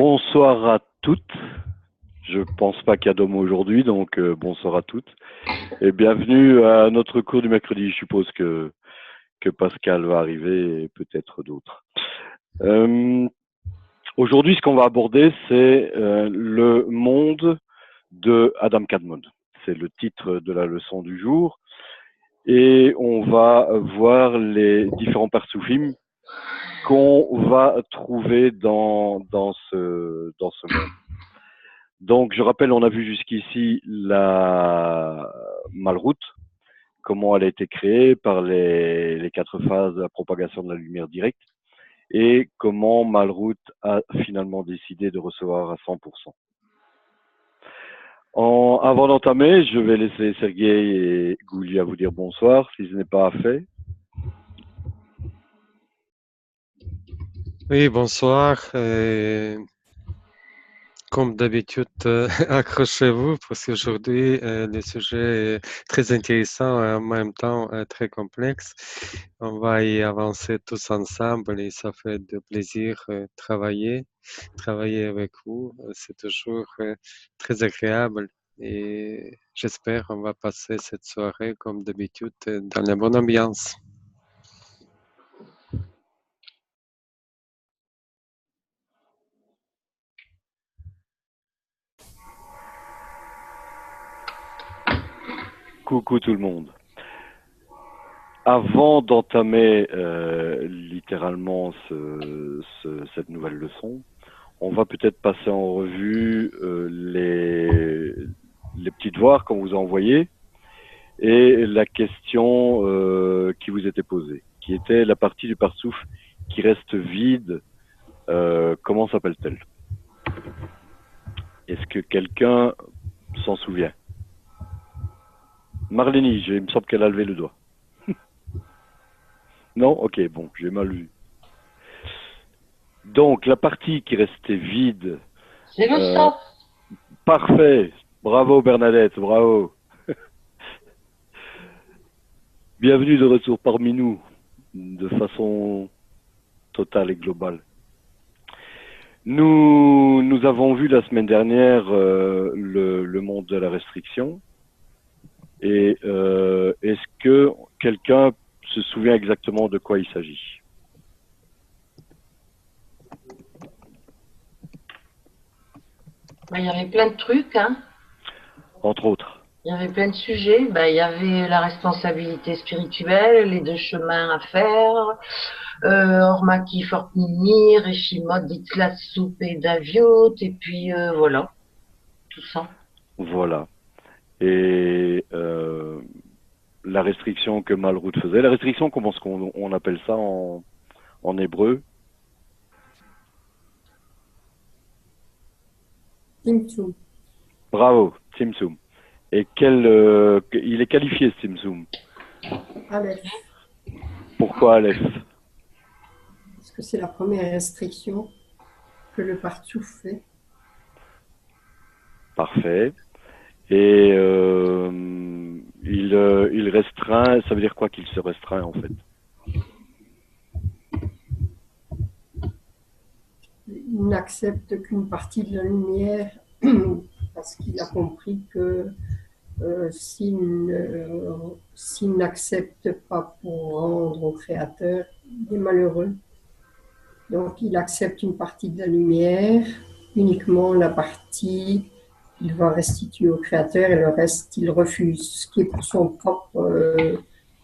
Bonsoir à toutes. Je pense pas qu'il y a d'hommes aujourd'hui, donc bonsoir à toutes. Et bienvenue à notre cours du mercredi. Je suppose que Pascal va arriver et peut-être d'autres. Aujourd'hui, ce qu'on va aborder, c'est le monde de Adam Kadmon. C'est le titre de la leçon du jour. Et on va voir les différents parsoufim qu'on va trouver dans ce monde. Donc, je rappelle, on a vu jusqu'ici la Malroute, comment elle a été créée par les 4 phases de la propagation de la lumière directe et comment Malroute a finalement décidé de recevoir à 100%. Avant d'entamer, je vais laisser Sergueï et Goulia vous dire bonsoir, si ce n'est pas fait. Oui, bonsoir. Comme d'habitude, accrochez-vous parce qu'aujourd'hui, le sujet est très intéressant et en même temps très complexe. On va y avancer tous ensemble et ça fait de plaisir travailler avec vous. C'est toujours très agréable et j'espère qu'on va passer cette soirée comme d'habitude dans la bonne ambiance. Coucou tout le monde. Avant d'entamer littéralement cette nouvelle leçon, on va peut-être passer en revue les petits devoirs qu'on vous a envoyés et la question qui vous était posée, qui était la partie du partsouf qui reste vide. Comment s'appelle-t-elle? Est-ce que quelqu'un s'en souvient? Marlénie, il me semble qu'elle a levé le doigt. Non? Ok, bon, j'ai mal vu. Donc, la partie qui restait vide. C'est le sang. Parfait. Bravo Bernadette, bravo. Bienvenue de retour parmi nous, de façon totale et globale. Nous avons vu la semaine dernière le monde de la restriction. Et est-ce que quelqu'un se souvient exactement de quoi il s'agit? Il y avait plein de trucs, hein. Entre autres. Il y avait plein de sujets. Il y avait la responsabilité spirituelle, les 2 chemins à faire, Ormaki, Fortnimir, Eshimot, Ditlat, Soup et Daviot, et puis voilà, tout ça. Voilà. Et la restriction que Malrout faisait, la restriction, comment est-ce qu'on appelle ça en hébreu? Tzimtzum. Bravo, Tzimtzum. Et il est qualifié, Tzimtzum. Aleph. Pourquoi Aleph? Parce que c'est la première restriction que le partsouf fait. Parfait. Et il restreint, ça veut dire quoi qu'il se restreint en fait? Il n'accepte qu'une partie de la lumière parce qu'il a compris que s'il n'accepte pas pour rendre au Créateur, il est malheureux. Donc il accepte une partie de la lumière, uniquement la partie qu'il va restituer au Créateur et le reste il refuse. Ce qui est pour son propre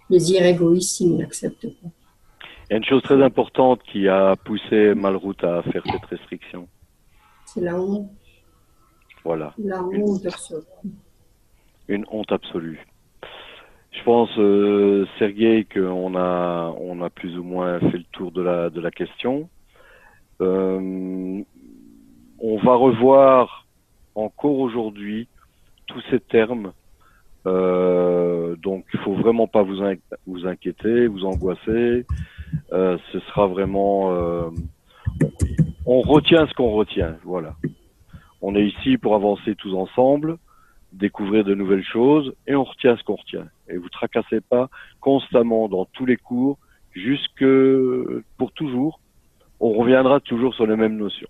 désir égoïste, il n'accepte pas. Il y a une chose très importante qui a poussé Malrout à faire cette restriction. C'est la honte. Voilà. La honte de recevoir. Une honte absolue. Je pense, Sergueï, qu'on a plus ou moins fait le tour de la question. On va revoir encore aujourd'hui tous ces termes. Donc, il faut vraiment pas vous inquiéter, vous angoisser. Ce sera vraiment... on retient ce qu'on retient, voilà. On est ici pour avancer tous ensemble, découvrir de nouvelles choses, et on retient ce qu'on retient. Et vous tracassez pas constamment dans tous les cours, jusque pour toujours. On reviendra toujours sur les mêmes notions.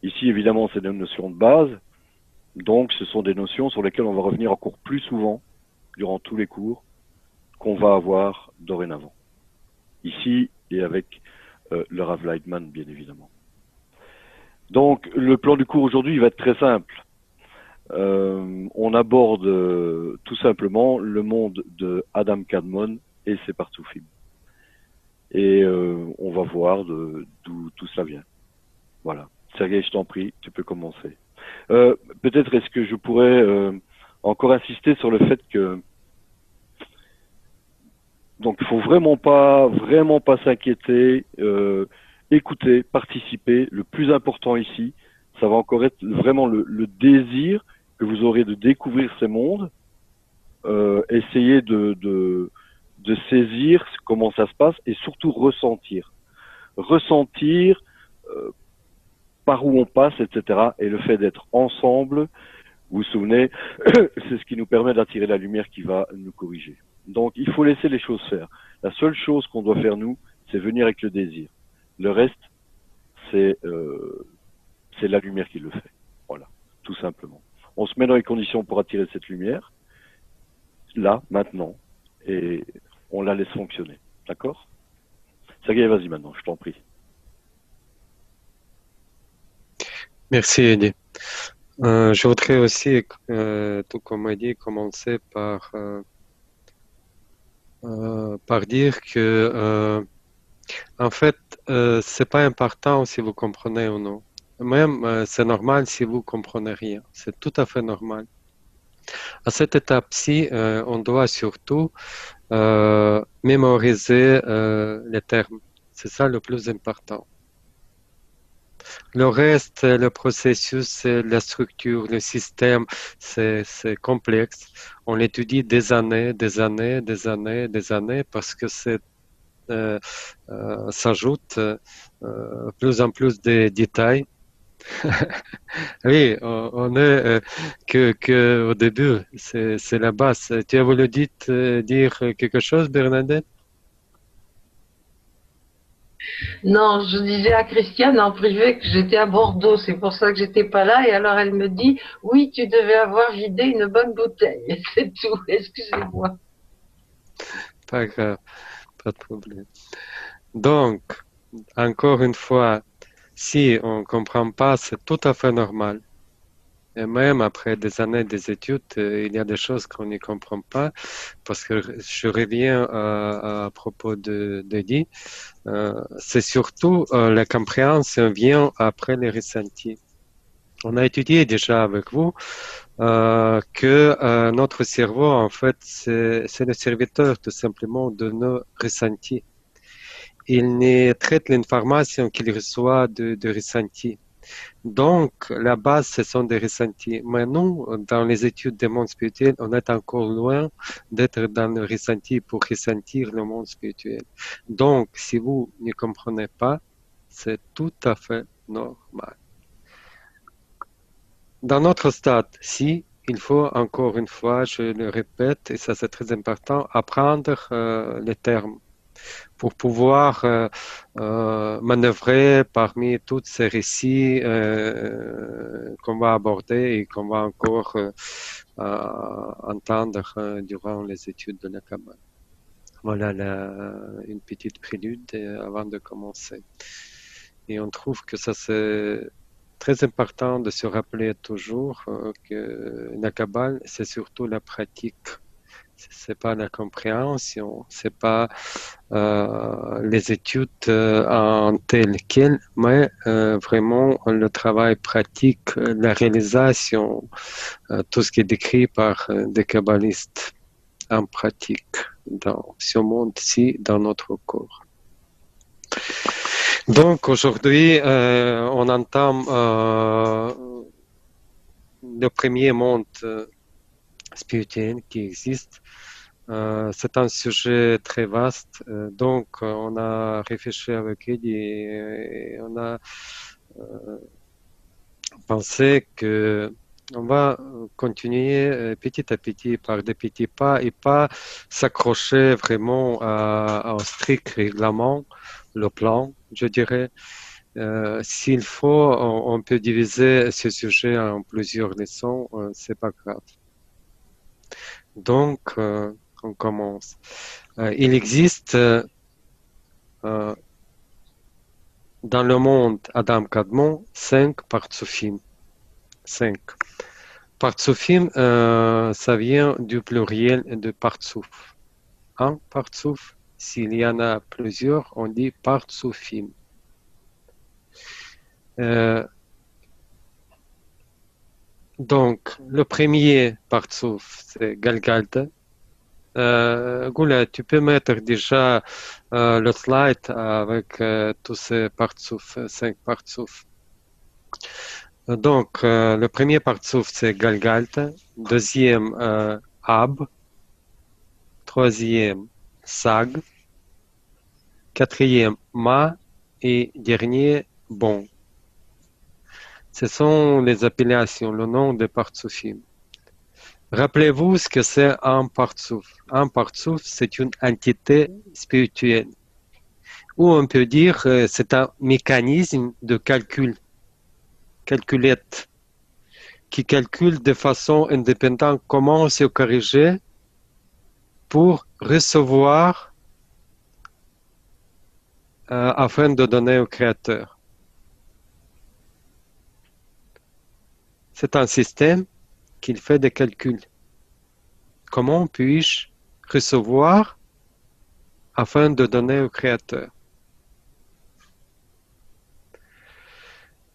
Ici, évidemment, c'est des notions de base. Donc, ce sont des notions sur lesquelles on va revenir encore plus souvent durant tous les cours qu'on va avoir dorénavant. Ici, et avec le Rav Lightman, bien évidemment. Donc, le plan du cours aujourd'hui, il va être très simple. On aborde tout simplement le monde de Adam Kadmon et ses partoufim. Et on va voir d'où tout cela vient. Voilà. Sergueï, je t'en prie, tu peux commencer. Peut-être est-ce que je pourrais encore insister sur le fait que donc il faut vraiment pas s'inquiéter, écouter, participer. Le plus important ici, ça va encore être vraiment le désir que vous aurez de découvrir ces mondes, essayer de saisir comment ça se passe et surtout ressentir par où on passe, etc. Et le fait d'être ensemble, vous vous souvenez, c'est ce qui nous permet d'attirer la lumière qui va nous corriger. Donc, il faut laisser les choses faire. La seule chose qu'on doit faire, nous, c'est venir avec le désir. Le reste, c'est la lumière qui le fait. Voilà, tout simplement. On se met dans les conditions pour attirer cette lumière, là, maintenant, et on la laisse fonctionner. D'accord? Sergueï, vas-y maintenant, je t'en prie. Merci, Eddie. Je voudrais aussi, tout comme Eddie, commencer par dire que, en fait, c'est pas important si vous comprenez ou non. Même, c'est normal si vous comprenez rien. C'est tout à fait normal. À cette étape-ci, on doit surtout mémoriser les termes. C'est ça le plus important. Le reste, le processus, la structure, le système, c'est complexe. On l'étudie des années parce que s'ajoute plus en plus de détails. Oui, on est que au début, c'est la base. Tu as voulu dire quelque chose, Bernadette? Non, je disais à Christiane en privé que j'étais à Bordeaux, c'est pour ça que j'étais pas là. Et alors elle me dit, oui, tu devais avoir vidé une bonne bouteille. C'est tout, excusez-moi. Pas grave, pas de problème. Donc, encore une fois, si on ne comprend pas, c'est tout à fait normal. Et même après des années d'études, il y a des choses qu'on ne comprend pas, parce que je reviens à propos d'Eddie. C'est surtout la compréhension vient après les ressentis. On a étudié déjà avec vous que notre cerveau, en fait, c'est le serviteur tout simplement de nos ressentis. Il ne traite l'information qu'il reçoit de ressentis. Donc, la base, ce sont des ressentis. Mais nous, dans les études des mondes spirituels, on est encore loin d'être dans le ressenti pour ressentir le monde spirituel. Donc, si vous ne comprenez pas, c'est tout à fait normal. Dans notre stade, si, il faut encore une fois, je le répète, et ça c'est très important, apprendre les termes pour pouvoir manœuvrer parmi tous ces récits qu'on va aborder et qu'on va encore entendre durant les études de la Kabbale. Voilà une petite prélude avant de commencer. Et on trouve que ça c'est très important de se rappeler toujours que la Kabbale, c'est surtout la pratique. C'est pas la compréhension, c'est pas les études en tel quel, mais vraiment le travail pratique, la réalisation, tout ce qui est décrit par des kabbalistes en pratique dans ce monde-ci, dans notre corps. Donc aujourd'hui, on entame le premier monde spirituel qui existe. C'est un sujet très vaste, donc on a réfléchi avec Eddie et on a pensé que on va continuer petit à petit par des petits pas et pas s'accrocher vraiment au strict règlement, le plan, je dirais, S'il faut, on peut diviser ce sujet en plusieurs leçons, c'est pas grave. Donc, on commence. Il existe dans le monde Adam Kadmon 5 Partsufim. 5. Partsufim, ça vient du pluriel de Partsuf. Un Partsuf, s'il y en a plusieurs, on dit Partsufim. Donc, le premier Partsuf, c'est Galgalta. Goula, tu peux mettre déjà le slide avec tous ces Partsuf, 5 Partsuf. Donc, le premier Partsouf, c'est Galgalta. Deuxième, Ab. Troisième, Sag. Quatrième, Ma. Et dernier, Bon. Ce sont les appellations, le nom des Partsoufim. Rappelez-vous ce que c'est un Partsouf. Un Partsouf, c'est une entité spirituelle. Ou on peut dire c'est un mécanisme de calculette, qui calcule de façon indépendante comment se corriger pour recevoir afin de donner au Créateur. C'est un système qui fait des calculs. Comment puis-je recevoir afin de donner au Créateur?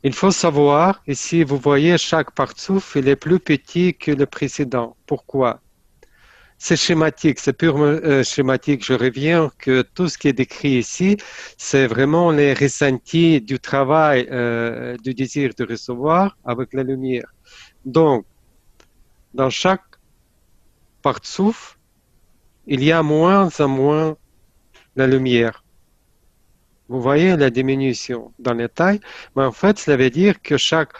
Il faut savoir, ici vous voyez chaque partsouf, il est plus petit que le précédent. Pourquoi? C'est schématique, c'est purement schématique. Je reviens que tout ce qui est décrit ici, c'est vraiment les ressentis du travail, du désir de recevoir avec la lumière. Donc, dans chaque partsouf, il y a moins en moins la lumière. Vous voyez la diminution dans les tailles, mais en fait, cela veut dire que chaque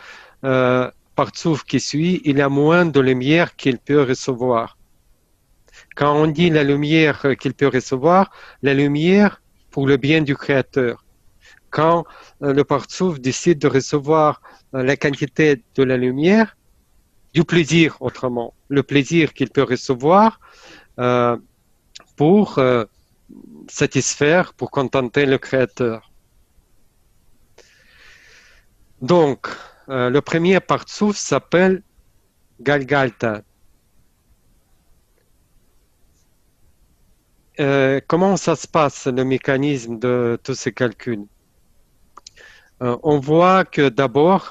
partsouf qui suit, il y a moins de lumière qu'il peut recevoir. Quand on dit la lumière qu'il peut recevoir, la lumière pour le bien du Créateur. Quand le partsouf décide de recevoir la quantité de la lumière, du plaisir autrement, le plaisir qu'il peut recevoir pour satisfaire, pour contenter le Créateur. Donc, le premier partsouf s'appelle Galgalta. Comment ça se passe, le mécanisme de tous ces calculs? On voit que d'abord,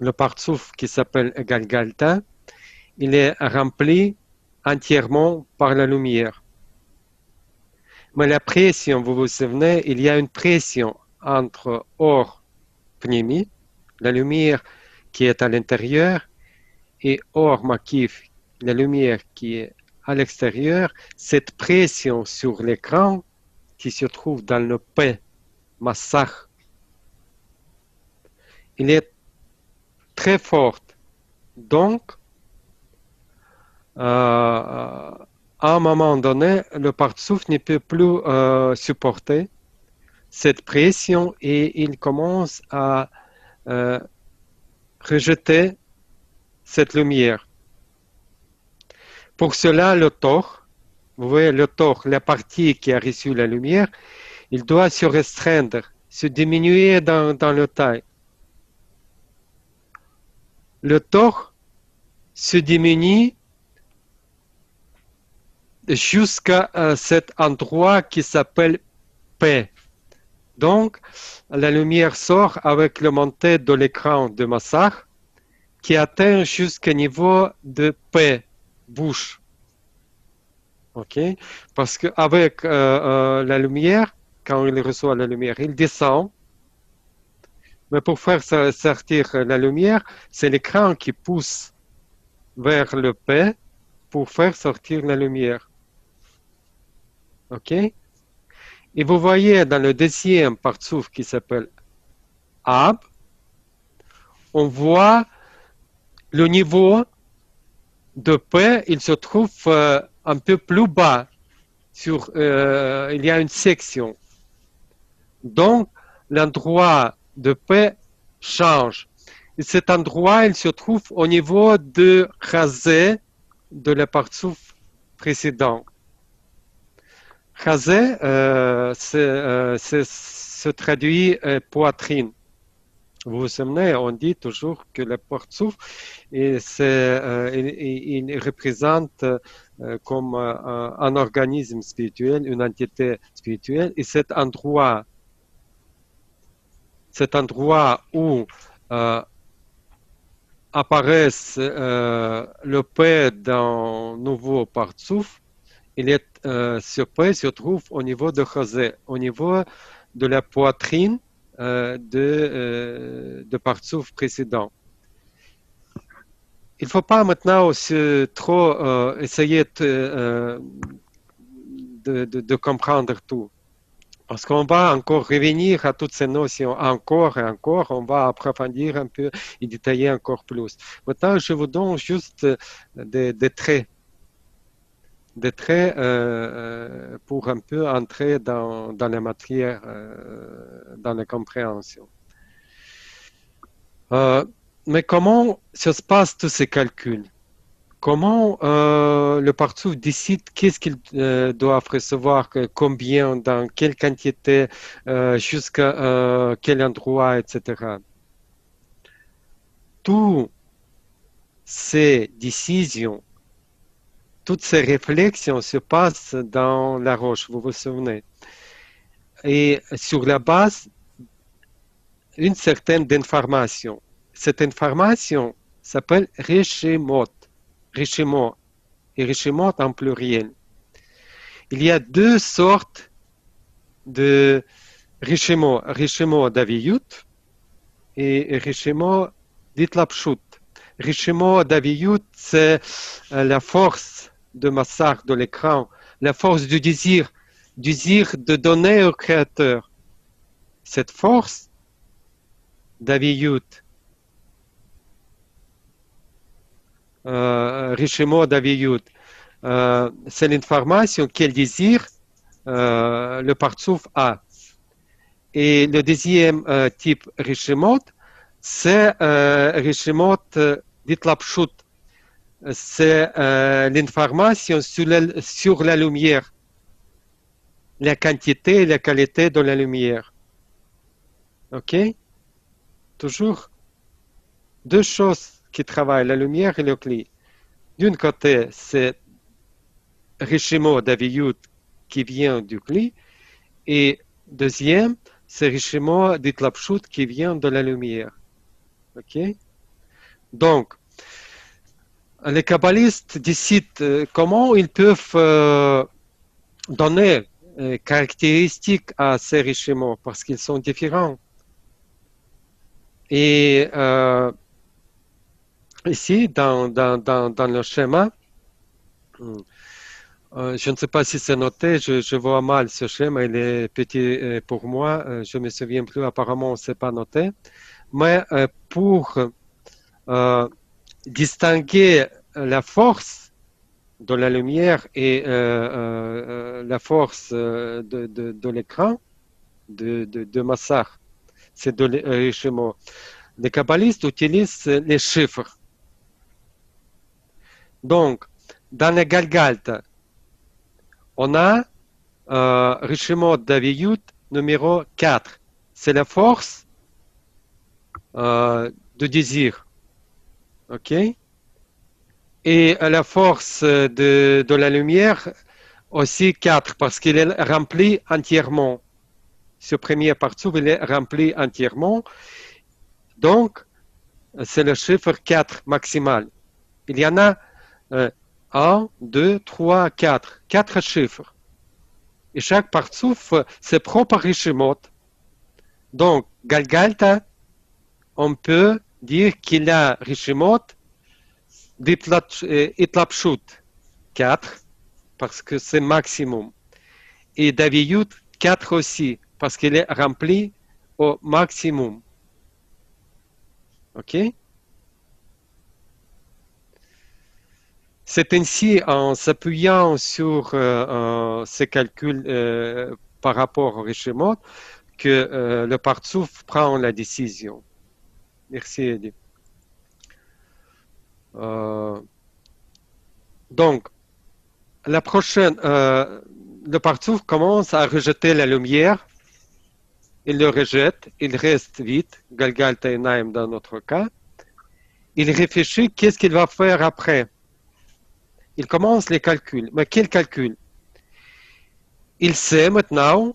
le partsouf qui s'appelle Galgalta, il est rempli entièrement par la lumière. Mais la pression, vous vous souvenez, il y a une pression entre Or Pnimi, la lumière qui est à l'intérieur, et Or Makif, la lumière qui est à l'extérieur. Cette pression sur l'écran qui se trouve dans le P, Massach, il est très forte. Donc, à un moment donné, le partsouf ne peut plus supporter cette pression et il commence à rejeter cette lumière. Pour cela, le tor, vous voyez le tor, la partie qui a reçu la lumière, il doit se restreindre, se diminuer dans le taille. Le tor se diminue jusqu'à cet endroit qui s'appelle P. Donc, la lumière sort avec le montée de l'écran de Massach qui atteint jusqu'au niveau de P, bouche. Ok? Parce qu'avec la lumière, quand il reçoit la lumière, il descend. Mais pour faire sortir la lumière, c'est l'écran qui pousse vers le P pour faire sortir la lumière. Ok? Et vous voyez dans le deuxième partsouf qui s'appelle Ab, on voit le niveau de P, il se trouve un peu plus bas. Il y a une section. Donc, l'endroit de P change. Et cet endroit, il se trouve au niveau de Chazé de la partie précédente. Chazé, se traduit poitrine. Vous vous souvenez, on dit toujours que le partsouf, il représente comme un organisme spirituel, une entité spirituelle, et cet endroit où apparaissent le P dans nouveau partsouf, ce P se trouve au niveau de Chazé, au niveau de la poitrine de partsouf précédent. Il ne faut pas maintenant aussi trop essayer de comprendre tout. Parce qu'on va encore revenir à toutes ces notions, encore et encore, on va approfondir un peu et détailler encore plus. Maintenant, je vous donne juste des traits pour un peu entrer dans la matière, dans la compréhension. Mais comment se passent tous ces calculs? Comment le partsouf décide qu'est-ce qu'ils doivent recevoir, combien, dans quelle quantité, jusqu'à quel endroit, etc. Toutes ces décisions, toutes ces réflexions se passent dans la roche, vous vous souvenez. Et sur la base d'une certaine information. Cette information s'appelle Reshemot. Reshemot et Reshemot en pluriel. Il y a deux sortes de Reshemot. Reshemot d'Aviyut et Reshemot d'Itlapshut. Reshemot d'Aviyut, c'est la force de massacre de l'écran, la force du désir de donner au Créateur. Cette force d'Aviyut, Reshemot d'Aviyut, c'est l'information qu'elle désire le partsouf a. Et le deuxième type Reshemot, c'est Reshemot d'Itlapshut. C'est l'information sur la lumière, la quantité et la qualité de la lumière. Ok? Toujours deux choses qui travaillent, la lumière et le cli. D'un côté, c'est Reshemot d'Aviyut qui vient du cli, et deuxième, c'est Reshemot d'Itlapshut qui vient de la lumière. Ok? Donc, les kabbalistes décident comment ils peuvent donner caractéristiques à ces Reshemot parce qu'ils sont différents. Et ici, dans le schéma, je ne sais pas si c'est noté, je vois mal ce schéma, il est petit pour moi, je ne me souviens plus, apparemment, ce n'est pas noté. Mais pour distinguer la force de la lumière et la force de l'écran, de Massar, c'est de Reshemot. Les kabbalistes utilisent les chiffres. Donc, dans la Galgalta, on a Reshemot d'Aviyut numéro 4. C'est la force de désir. OK? Et la force de la lumière aussi 4 parce qu'il est rempli entièrement. Ce premier partsouf, il est rempli entièrement. Donc, c'est le chiffre 4 maximal. Il y en a 1, 2, 3, 4. 4 chiffres. Et chaque partsouf, c'est propre Reshemot. Donc, Galgalta, on peut dire qu'il a Reshemot d'Itlapshut 4, parce que c'est maximum. Et d'Aviyut 4 aussi, parce qu'il est rempli au maximum. OK? C'est ainsi, en s'appuyant sur ces calculs par rapport au Reshemot, que le partsouf prend la décision. Merci, Eddie. Donc, la prochaine, le partsouf commence à rejeter la lumière. Il le rejette, il reste vite, Galgal Tainaim dans notre cas. Il réfléchit qu'est-ce qu'il va faire après. Il commence les calculs. Mais quel calcul? Il sait maintenant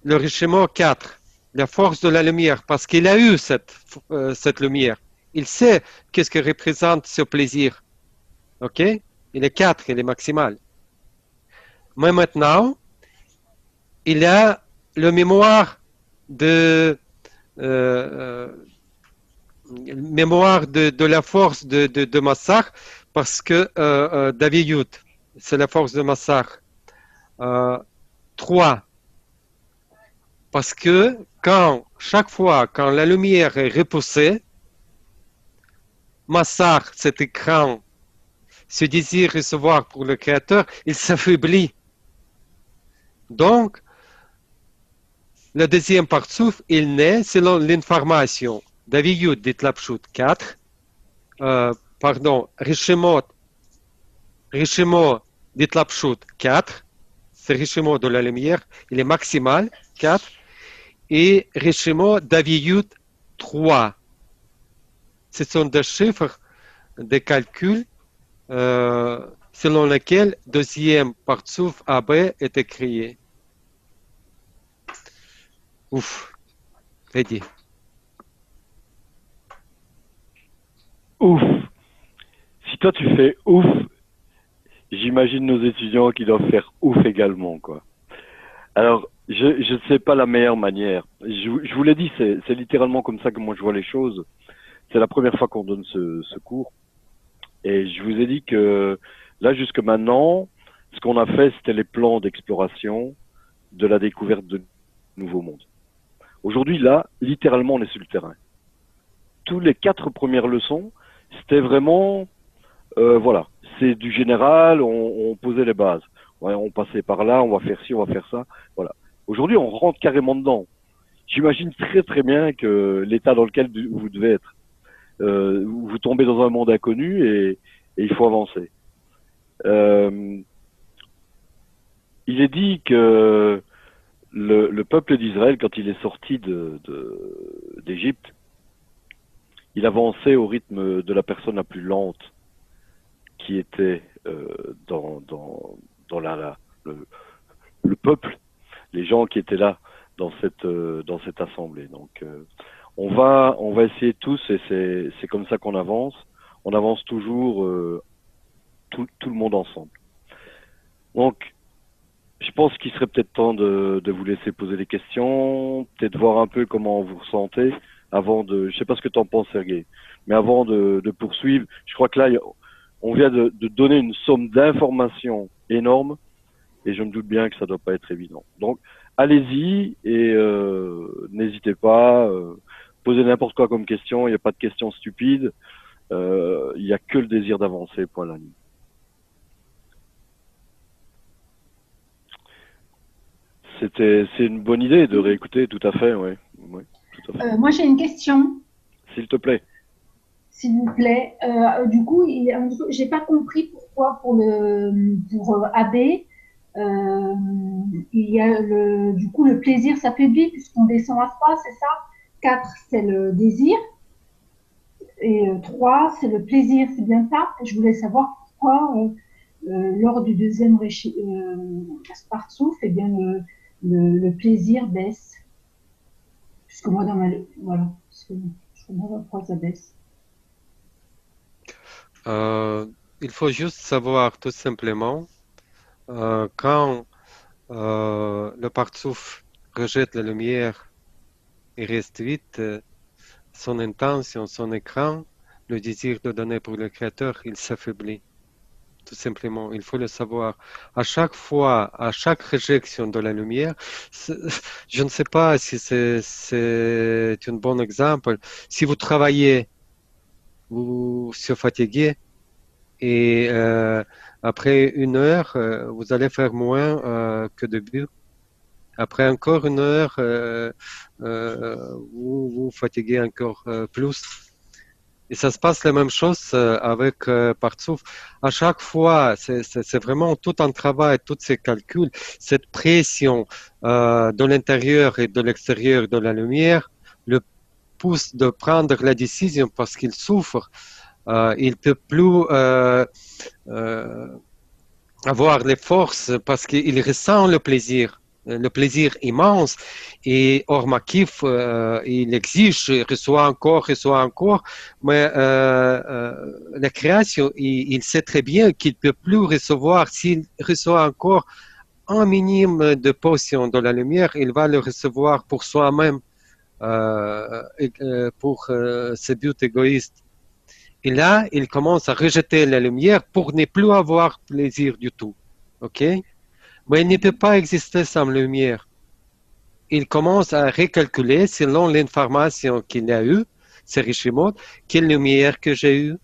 le richement 4, la force de la lumière, parce qu'il a eu cette lumière. Il sait qu'est-ce que représente ce plaisir. OK? Il est 4, il est maximal. Mais maintenant, il a le mémoire de la force de Massar, parce que David Yut, c'est la force de Massar. 3. Parce que chaque fois quand la lumière est repoussée, Massar, cet écran, ce désir recevoir pour le Créateur, il s'affaiblit. Donc, le deuxième partsouf, il naît selon l'information. David Yud dit Lapshut 4, Rishemot dit Lapshut 4, c'est Rishemot de la lumière, il est maximal, 4, et Rishemot David Yud 3. Ce sont des chiffres, des calculs selon lesquels deuxième partsouf AB était créé. Ouf, Eddie. Ouf. Si toi tu fais ouf, j'imagine nos étudiants qui doivent faire ouf également, quoi. Alors, je ne sais pas la meilleure manière. Je vous l'ai dit, c'est littéralement comme ça que moi je vois les choses. C'est la première fois qu'on donne ce cours. Et je vous ai dit que là, jusque maintenant, ce qu'on a fait, c'était les plans d'exploration de la découverte de nouveaux mondes. Aujourd'hui, là, littéralement, on est sur le terrain. Tous les 4 premières leçons, c'était vraiment, voilà, c'est du général, on posait les bases. Ouais, on passait par là, on va faire ci, on va faire ça, voilà. Aujourd'hui, on rentre carrément dedans. J'imagine très très bien que l'état dans lequel vous devez être. Vous tombez dans un monde inconnu et il faut avancer. Il est dit que le peuple d'Israël, quand il est sorti d'Égypte, il avançait au rythme de la personne la plus lente qui était dans le peuple, les gens qui étaient là dans cette assemblée. Donc on va essayer tous, et c'est comme ça qu'on avance. On avance toujours tout le monde ensemble. Donc je pense qu'il serait peut-être temps de vous laisser poser des questions, peut-être voir un peu comment vous ressentez avant je sais pas ce que tu en penses, Sergei, mais avant de poursuivre, je crois que là, on vient de donner une somme d'informations énorme, et je me doute bien que ça doit pas être évident. Donc, allez-y, et n'hésitez pas, posez n'importe quoi comme question, il n'y a pas de questions stupides, il n'y a que le désir d'avancer, point la ligne. C'est une bonne idée de réécouter, tout à fait, oui. Oui, tout à fait. Moi, j'ai une question. S'il te plaît. S'il vous plaît. Du coup, j'ai pas compris pourquoi pour AB, il y a du coup le plaisir s'affaiblit puisqu'on descend à 3, c'est ça? 4, c'est le désir. Et 3, c'est le plaisir, c'est bien ça? Je voulais savoir pourquoi, lors du deuxième Partsouf, eh bien, le plaisir baisse. Puisque moi, voilà, je comprends pas pourquoi ça baisse. Il faut juste savoir tout simplement quand le partsouf rejette la lumière et reste vite, son intention, son écran, le désir de donner pour le Créateur, il s'affaiblit. Tout simplement, il faut le savoir. À chaque fois, à chaque réjection de la lumière, je ne sais pas si c'est un bon exemple. Si vous travaillez, vous se fatiguez et après 1 heure, vous allez faire moins que début. Après encore une heure, vous vous fatiguez encore plus. Et ça se passe la même chose avec Partsouf. À chaque fois, c'est vraiment tout un travail, tous ces calculs, cette pression de l'intérieur et de l'extérieur de la lumière le pousse de prendre la décision parce qu'il souffre. Il peut plus euh, avoir les forces parce qu'il ressent le plaisir immense. Et Orma Kif, il exige, il reçoit encore, mais la création, il sait très bien qu'il ne peut plus recevoir. S'il reçoit encore un minimum de portion de la lumière, il va le recevoir pour soi-même, pour ses buts égoïstes. Et là, il commence à rejeter la lumière pour ne plus avoir plaisir du tout. OK? Mais il ne peut pas exister sans lumière. Il commence à recalculer selon l'information qu'il a eue, c'est Richimond, quelle lumière que j'ai eue,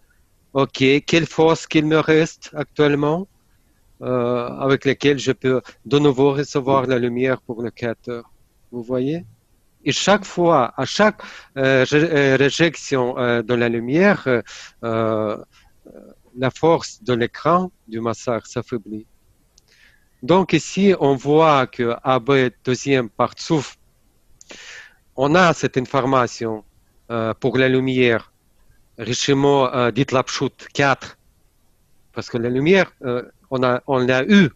OK, quelle force qu'il me reste actuellement, avec laquelle je peux de nouveau recevoir la lumière pour le créateur. Vous voyez? Et chaque fois, à chaque réjection de la lumière, la force de l'écran du massacre s'affaiblit. Donc ici, on voit que AB deuxième partsouf, on a cette information pour la lumière, richement dit l'apchut 4, parce que la lumière, on l'a eu,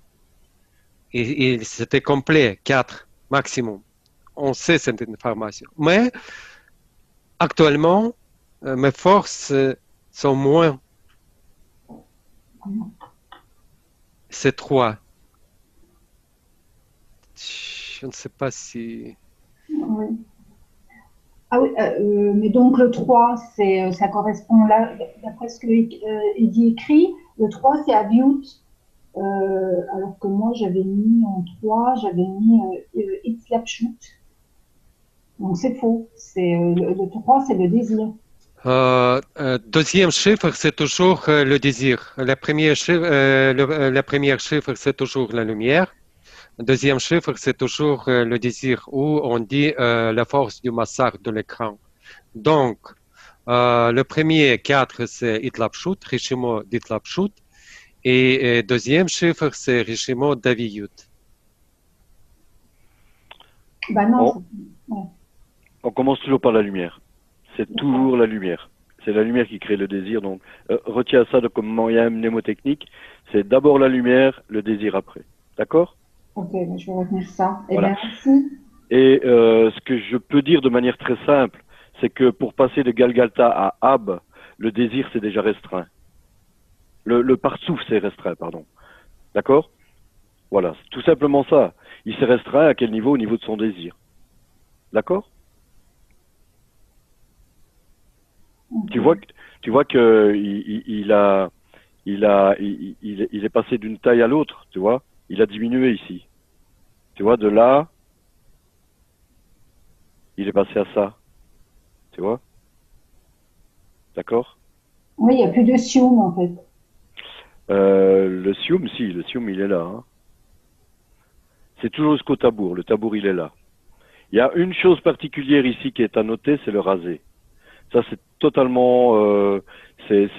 et c'était complet, 4 maximum. On sait cette information. Mais actuellement, mes forces sont moins. C'est 3. Je ne sais pas si... Oui. Ah oui, mais donc le 3, ça correspond là, d'après ce que Eddie écrit, le 3 c'est Aviut, alors que moi j'avais mis en 3, j'avais mis Itzlapshut. Donc c'est faux, le 3 c'est le désir. Deuxième chiffre, c'est toujours le désir. La première chiffre, c'est toujours la lumière. Deuxième chiffre, c'est toujours le désir, où on dit la force du massacre de l'écran. Donc, le premier 4, c'est Itlapshut, Rishimo d'Itlapshut. Et deuxième chiffre, c'est Rishimo d'Aviyut. Bah non. On commence toujours par la lumière. C'est toujours la lumière. C'est la lumière qui crée le désir. Donc, retiens ça comme moyen mnémotechnique. C'est d'abord la lumière, le désir après. D'accord? Ok, je vais retenir ça. Voilà. Bien, merci. Et ce que je peux dire de manière très simple, c'est que pour passer de Galgalta à Ab, le désir c'est déjà restreint. Le partsouf c'est restreint, pardon. D'accord? Voilà, c'est tout simplement ça. Il s'est restreint à quel niveau? Au niveau de son désir. D'accord? Okay. Tu vois que il est passé d'une taille à l'autre, tu vois? Il a diminué ici. Tu vois, de là, il est passé à ça. Tu vois? D'accord? Oui, il n'y a plus de sium en fait. Le sium, si, le sium il est là. Hein. C'est toujours jusqu'au tabour. Le tabour il est là. Il y a une chose particulière ici qui est à noter, c'est le rasé. Ça c'est totalement, c'est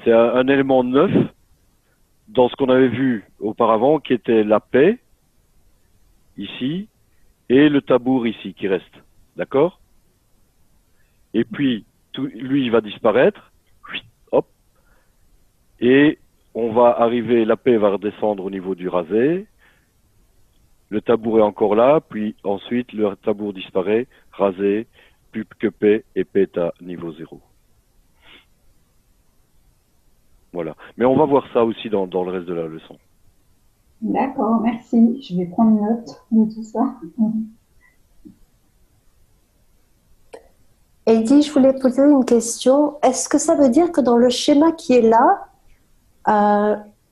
un élément neuf dans ce qu'on avait vu auparavant, qui était la paix ici et le tabour ici qui reste. D'accord? Et puis lui il va disparaître. Hop. Et on va arriver, la paix va redescendre au niveau du rasé. Le tabour est encore là, puis ensuite le tabour disparaît, rasé, plus que paix et paix est à niveau 0. Voilà. Mais on va voir ça aussi dans le reste de la leçon. D'accord, merci. Je vais prendre note de tout ça. Eddie, je voulais poser une question. Est-ce que ça veut dire que dans le schéma qui est là,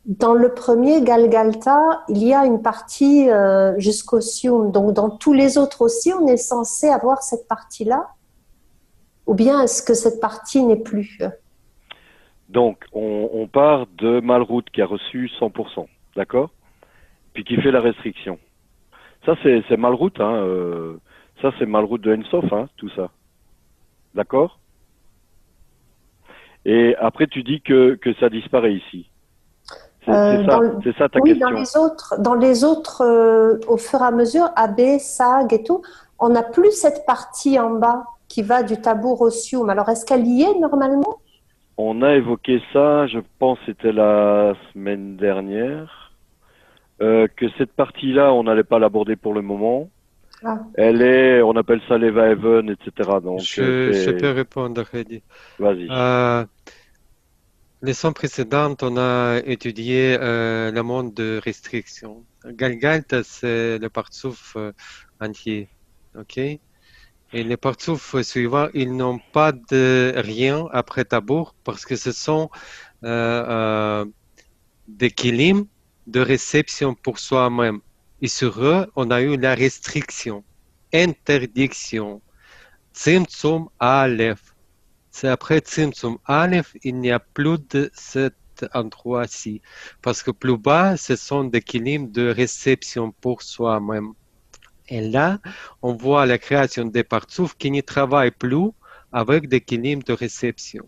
dans le premier Galgalta, il y a une partie jusqu'au Sium. Donc dans tous les autres aussi, on est censé avoir cette partie-là? Ou bien est-ce que cette partie n'est plus? Donc on part de Malrout qui a reçu 100%, d'accord? Puis qui fait la restriction. Ça, c'est Malroute, hein. Ça, c'est Malroute de Ensof, hein, tout ça. D'accord? Et après, tu dis que ça disparaît ici. C'est ça ta Oui, question. dans les autres au fur et à mesure, AB, SAG et tout, on n'a plus cette partie en bas qui va du Tabour au Sioum. Alors, est-ce qu'elle y est normalement? On a évoqué ça, je pense que c'était la semaine dernière, que cette partie-là, on n'allait pas l'aborder pour le moment. Ah. On appelle ça l'Eva-Even, etc. Donc, Je peux répondre, Heidi. vas-y. Leçon précédente, on a étudié le monde de restriction. Galgalta, c'est le partsouf entier, ok? Et les partsouf suivants, ils n'ont pas de rien après Tabour parce que ce sont des kilim de réception pour soi-même. Et sur eux, on a eu la restriction, interdiction, Tzimtzum Aleph. C'est après Tzimtzum Aleph, il n'y a plus de cet endroit-ci. Parce que plus bas, ce sont des kilim de réception pour soi-même. Et là, on voit la création des partsouf qui ne travaillent plus avec des kilim de réception.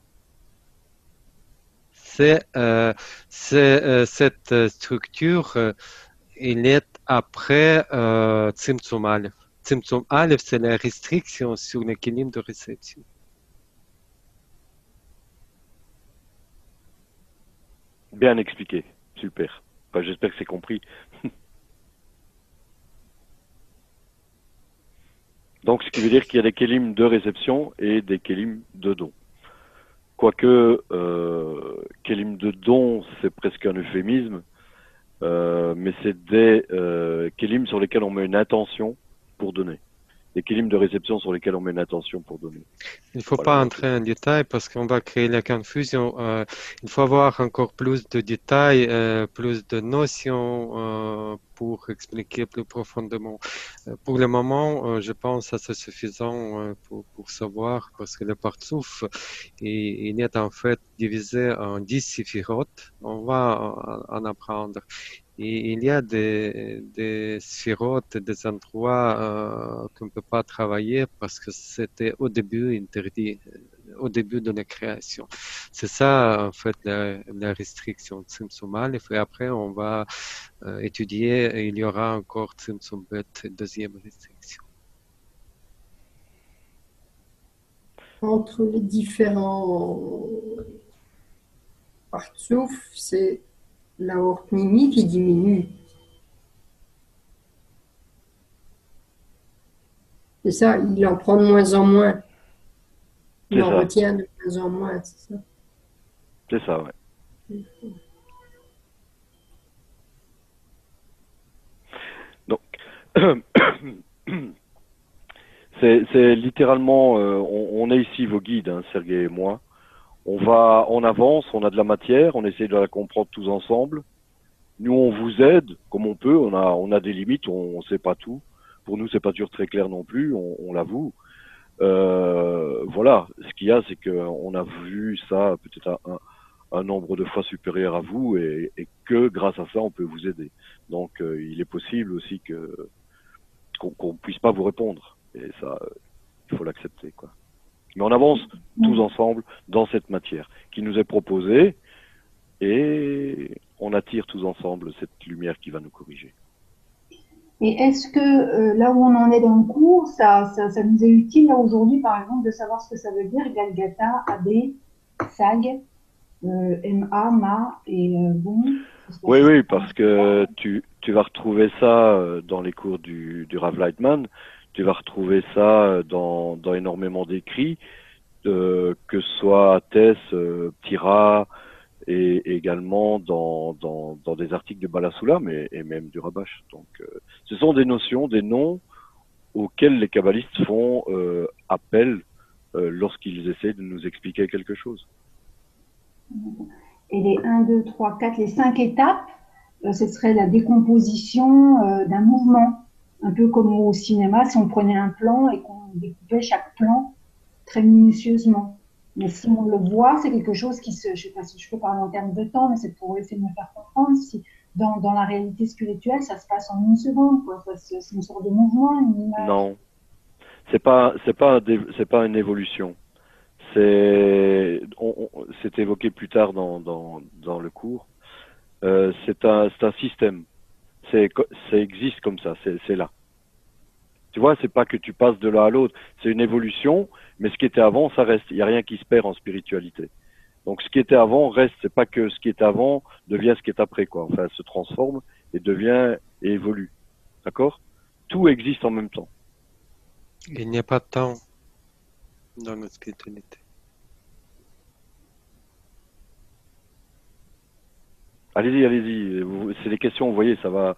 Cette structure, il est après Tzimtzum Aleph. Tzimtzum Aleph, c'est la restriction sur les kilim de réception. Bien expliqué, super. Enfin, j'espère que c'est compris. Donc, ce qui veut dire qu'il y a des kélim de réception et des kélim de don. Quoique, kélim de don, c'est presque un euphémisme, mais c'est des kélim sur lesquels on met une intention pour donner. Des kélim de réception sur lesquels on met une intention pour donner. Il ne faut pas entrer en détail parce qu'on va créer la confusion. Il faut avoir encore plus de détails, plus de notions pour expliquer plus profondément. Pour le moment, je pense que c'est suffisant pour savoir parce que le partsouf, il est en fait divisé en 10 séphirotes. On va en apprendre. Et il y a des sphérotes, des endroits qu'on ne peut pas travailler parce que c'était au début interdit, au début de la création. C'est ça, en fait, la restriction Tzimtzum Aleph. Et après, on va étudier, et il y aura encore Tzimtzum Bet, deuxième restriction. Entre les différents partsouf, c'est la orthmimi qui diminue. C'est ça, il en prend de moins en moins. Il en retient de moins en moins, c'est ça? C'est ça, ouais. Donc, c'est littéralement, on est ici vos guides, hein, Sergueï et moi. On avance, on a de la matière, on essaie de la comprendre tous ensemble. Nous, on vous aide comme on peut. On a des limites, on sait pas tout. Pour nous, c'est pas toujours très clair non plus, on l'avoue. Voilà, ce qu'il y a, c'est qu'on a vu ça peut-être un nombre de fois supérieur à vous et que grâce à ça, on peut vous aider. Donc, il est possible aussi qu'on puisse pas vous répondre. Et ça, il faut l'accepter, quoi. Mais on avance tous ensemble dans cette matière qui nous est proposée et on attire tous ensemble cette lumière qui va nous corriger. Et est-ce que là où on en est dans le cours, ça nous est utile là aujourd'hui, par exemple, de savoir ce que ça veut dire Galgata, AB, SAG, MA, MA et bon? Oui, parce que tu vas retrouver ça dans les cours du Rav Lightman, tu vas retrouver ça dans énormément d'écrits, que ce soit à Tess, Ptira, et également dans des articles de Balasoulam et même du Rabash. Donc, ce sont des notions, des noms auxquels les kabbalistes font appel lorsqu'ils essaient de nous expliquer quelque chose. Et les 1, 2, 3, 4, les 5 étapes, ce serait la décomposition d'un mouvement. Un peu comme au cinéma, si on prenait un plan et qu'on découpait chaque plan très minutieusement. Mais si on le voit, c'est quelque chose qui se... Je ne sais pas si je peux parler en termes de temps, mais c'est pour essayer de me faire comprendre. Si dans la réalité spirituelle, ça se passe en une seconde, quoi. C'est une sorte de mouvement, une image. Non, c'est pas une évolution. C'est évoqué plus tard dans le cours. C'est un système. Ça existe comme ça. C'est là. Tu vois, c'est pas que tu passes de l'un à l'autre. C'est une évolution, mais ce qui était avant, ça reste. Il y a rien qui se perd en spiritualité. Donc, ce qui était avant reste. C'est pas que ce qui était avant devient ce qui est après, quoi. Enfin, se transforme et devient et évolue. D'accord? Tout existe en même temps. Il n'y a pas de temps dans la spiritualité. Allez-y, allez-y. C'est des questions, vous voyez, ça va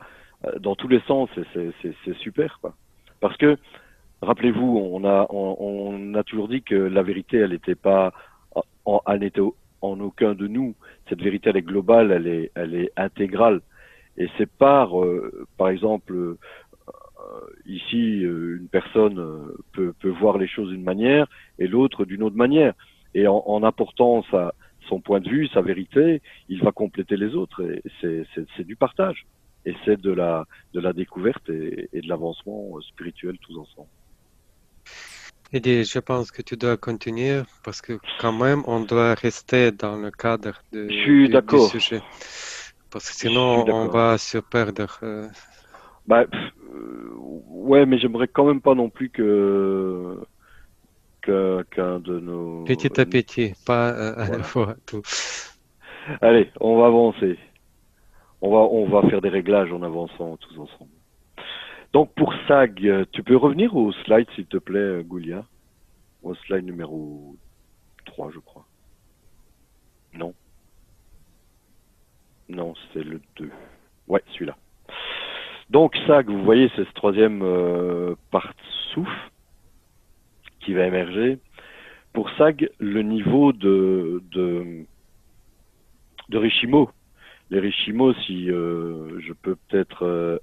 dans tous les sens. C'est super, quoi. Parce que, rappelez-vous, on a toujours dit que la vérité, elle n'était pas, elle n'était en aucun de nous. Cette vérité, elle est globale, elle est intégrale. Et c'est par exemple, ici, une personne peut voir les choses d'une manière et l'autre d'une autre manière. Et en apportant son point de vue, sa vérité, il va compléter les autres. Et c'est du partage. Et c'est de la découverte et de l'avancement spirituel tous ensemble. Eddie, je pense que tu dois continuer parce que quand même, on doit rester dans le cadre du sujet. Parce que sinon, on va se perdre. Ouais, mais j'aimerais quand même pas non plus qu'un de nos... Petit à petit, pas à la fois tout. Allez, on va avancer. On va faire des réglages en avançant tous ensemble. Donc pour SAG, tu peux revenir au slide s'il te plaît, Goulia? Au slide numéro 3, je crois. Non. Non, c'est le 2. Ouais, celui-là. Donc SAG, vous voyez, c'est ce troisième part-souf qui va émerger. Pour SAG, le niveau de Rishimo. Les Rishimo, si je peux peut-être...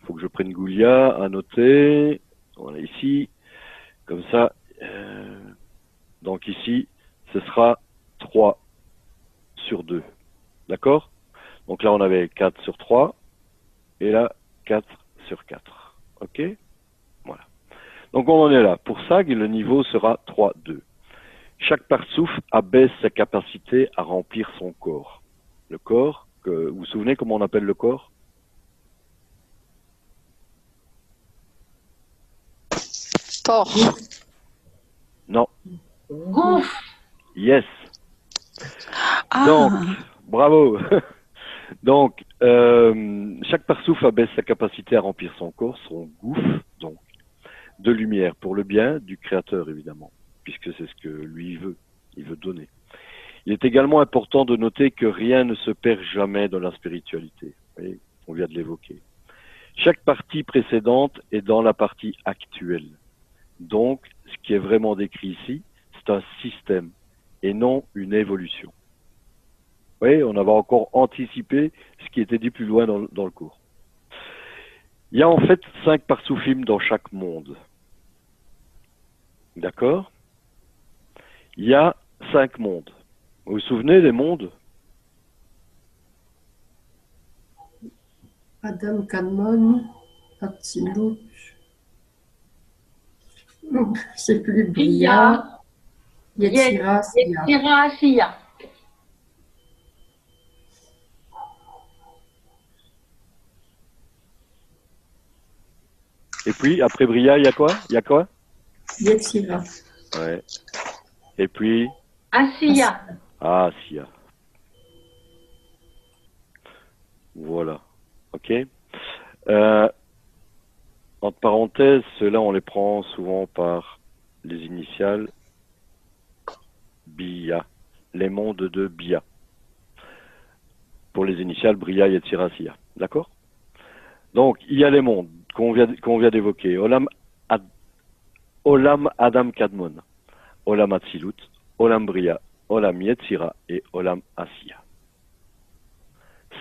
il faut que je prenne Goulia à noter. Voilà, ici. Comme ça. Donc ici, ce sera 3 sur 2. D'accord? Donc là, on avait 4 sur 3. Et là, 4 sur 4. OK? Voilà. Donc on en est là. Pour SAG, le niveau sera 3, 2. Chaque part-souf abaisse sa capacité à remplir son corps. Le corps, vous vous souvenez comment on appelle le corps? Corps. Non. Gouffre. Yes. Donc, bravo. Donc, chaque part-souf abaisse sa capacité à remplir son corps, son gouffre, donc, de lumière, pour le bien du Créateur, évidemment, puisque c'est ce que lui veut. Il veut donner. Il est également important de noter que rien ne se perd jamais dans la spiritualité. Vous voyez, on vient de l'évoquer. Chaque partie précédente est dans la partie actuelle. Donc, ce qui est vraiment décrit ici, c'est un système et non une évolution. Vous voyez, on avait encore anticipé ce qui était dit plus loin dans le cours. Il y a en fait 5 parsoufim dans chaque monde. D'accord? Il y a 5 mondes. Vous vous souvenez des mondes? Adam Kadmon, Hatzilut, c'est plus Bria, Yetzira, Sia. Et puis, après Bria, il y a quoi? Yetzira. Ouais. Et puis? Asiya. Ah, Sia. Voilà. OK. Entre parenthèses, ceux-là, on les prend souvent par les initiales Bia. Les mondes de Bia. Pour les initiales Bria, Yetzira, Sia. D'accord? Donc, il y a les mondes qu'on vient d'évoquer. Olam Adam Kadmon. Olam Atzilut. Olam Bria. Olam Yetzira et Olam Asiya.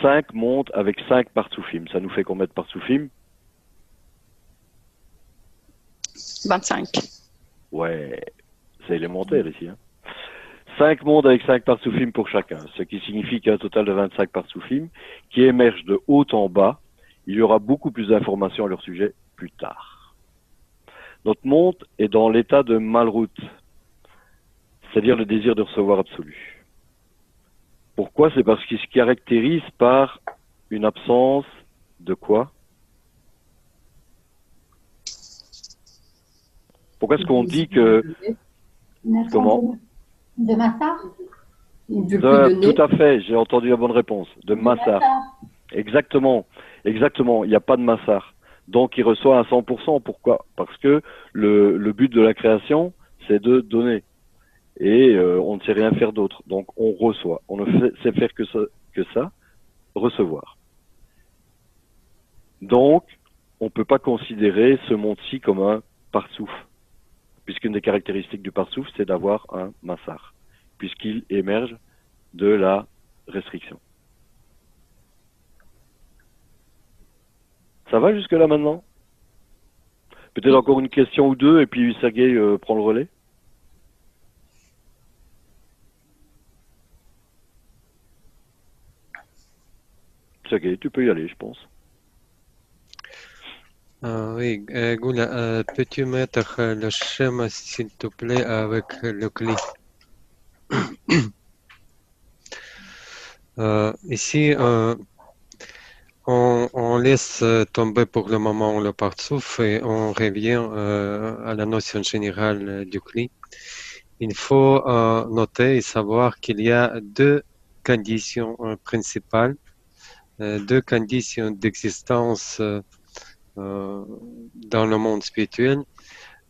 5 mondes avec 5 partsoufim. Ça nous fait combien de partsoufim? 25. Ouais, c'est élémentaire ici. Hein. 5 mondes avec 5 parsoufim pour chacun, ce qui signifie qu'il y a un total de 25 parsoufim qui émergent de haut en bas. Il y aura beaucoup plus d'informations à leur sujet plus tard. Notre monde est dans l'état de malroute, c'est-à-dire le désir de recevoir absolu. Pourquoi? C'est parce qu'il se caractérise par une absence de quoi? Pourquoi est-ce qu'on dit que... Comment? De Massa. Tout à fait, j'ai entendu la bonne réponse. De Massar. Exactement, exactement. Il n'y a pas de Massar. Donc il reçoit à 100%. Pourquoi? Parce que le but de la création, c'est de donner. Et on ne sait rien faire d'autre. Donc on reçoit. On ne sait faire que ça, recevoir. Donc, on ne peut pas considérer ce monde-ci comme un parsouf. Puisqu'une des caractéristiques du parsouf, c'est d'avoir un massar. Puisqu'il émerge de la restriction. Ça va jusque-là maintenant? Peut-être encore une question ou deux, et puis Sergueï prend le relais. Sergueï, tu peux y aller, je pense. Oui, Goula, peux-tu mettre le schéma, s'il te plaît, avec le clé? Ici, on laisse tomber pour le moment le parsouf et on revient à la notion générale du clé. Il faut noter et savoir qu'il y a deux conditions principales, deux conditions d'existence dans le monde spirituel.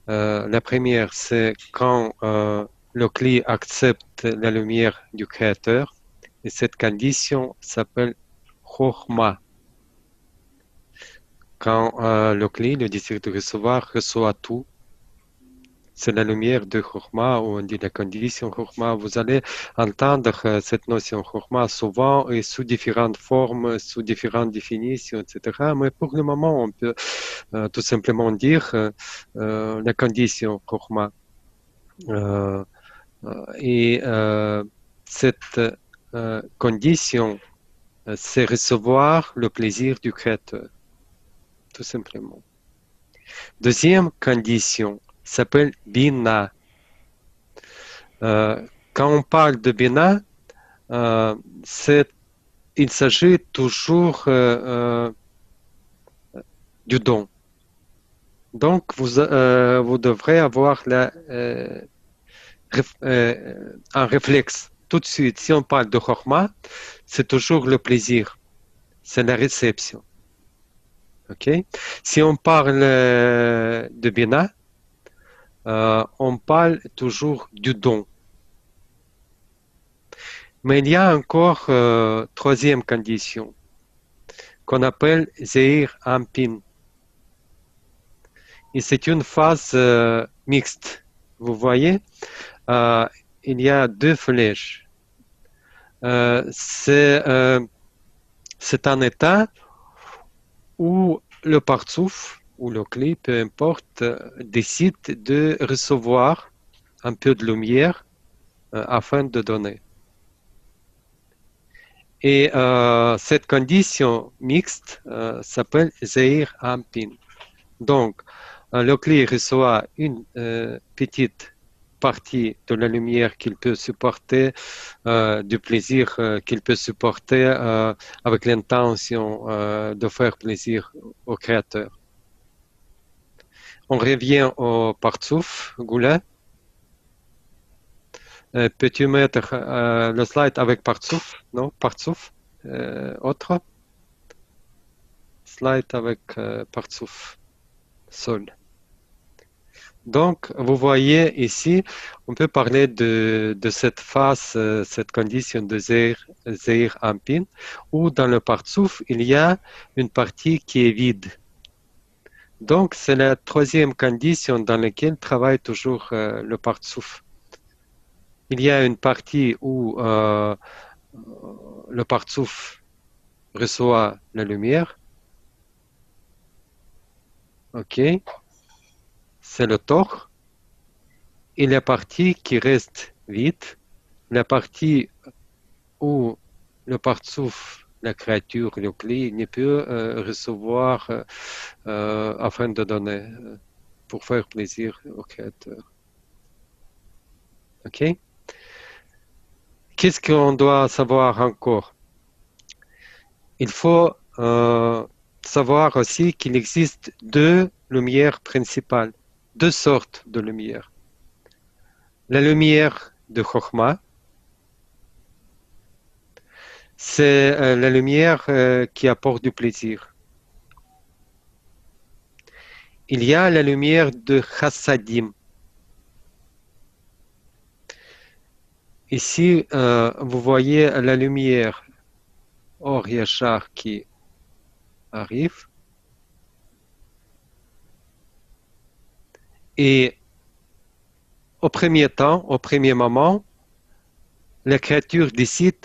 La première, c'est quand le clé accepte la lumière du Créateur, et cette condition s'appelle Chokhmah. Quand le clé, le désir de recevoir, reçoit tout, c'est la lumière de Chokhmah, ou on dit la condition Chokhmah. Vous allez entendre cette notion Chokhmah souvent et sous différentes formes, sous différentes définitions, etc. Mais pour le moment, on peut tout simplement dire la condition Chokhmah. Et cette condition, c'est recevoir le plaisir du Créateur, tout simplement. Deuxième condition s'appelle Bina. Quand on parle de Bina, il s'agit toujours du don. Donc, vous devrez avoir un réflexe tout de suite. Si on parle de Chokhmah, c'est toujours le plaisir, c'est la réception. Ok? Si on parle de Bina, on parle toujours du don. Mais il y a encore troisième condition qu'on appelle Zeir Ampin. Et c'est une phase mixte. Vous voyez, il y a deux flèches. C'est un état où le partsouf ou le clé, peu importe, décide de recevoir un peu de lumière afin de donner. Et cette condition mixte s'appelle Zeir Ampin. Donc, le clé reçoit une petite partie de la lumière qu'il peut supporter, du plaisir qu'il peut supporter avec l'intention de faire plaisir au Créateur. On revient au partsouf, Goula. Peux-tu mettre le slide avec partsouf? Non, partsouf. Autre. Slide avec partsouf. Sol. Donc, vous voyez ici, on peut parler de cette phase, cette condition de Zeir Ampin, où dans le partsouf, il y a une partie qui est vide. Donc, c'est la troisième condition dans laquelle travaille toujours le partsouf. Il y a une partie où le partsouf reçoit la lumière. OK. C'est le tor. Et la partie qui reste vide, la partie où le partsouf, la créature, le clé, ne peut recevoir afin de donner, pour faire plaisir au créateur. Ok? Qu'est-ce qu'on doit savoir encore? Il faut savoir aussi qu'il existe deux lumières principales, deux sortes de lumière. La lumière de Chokhmah, c'est la lumière qui apporte du plaisir. Il y a la lumière de Chassadim. Ici, vous voyez la lumière Or Yachar qui arrive. Et au premier temps, au premier moment, la créature décide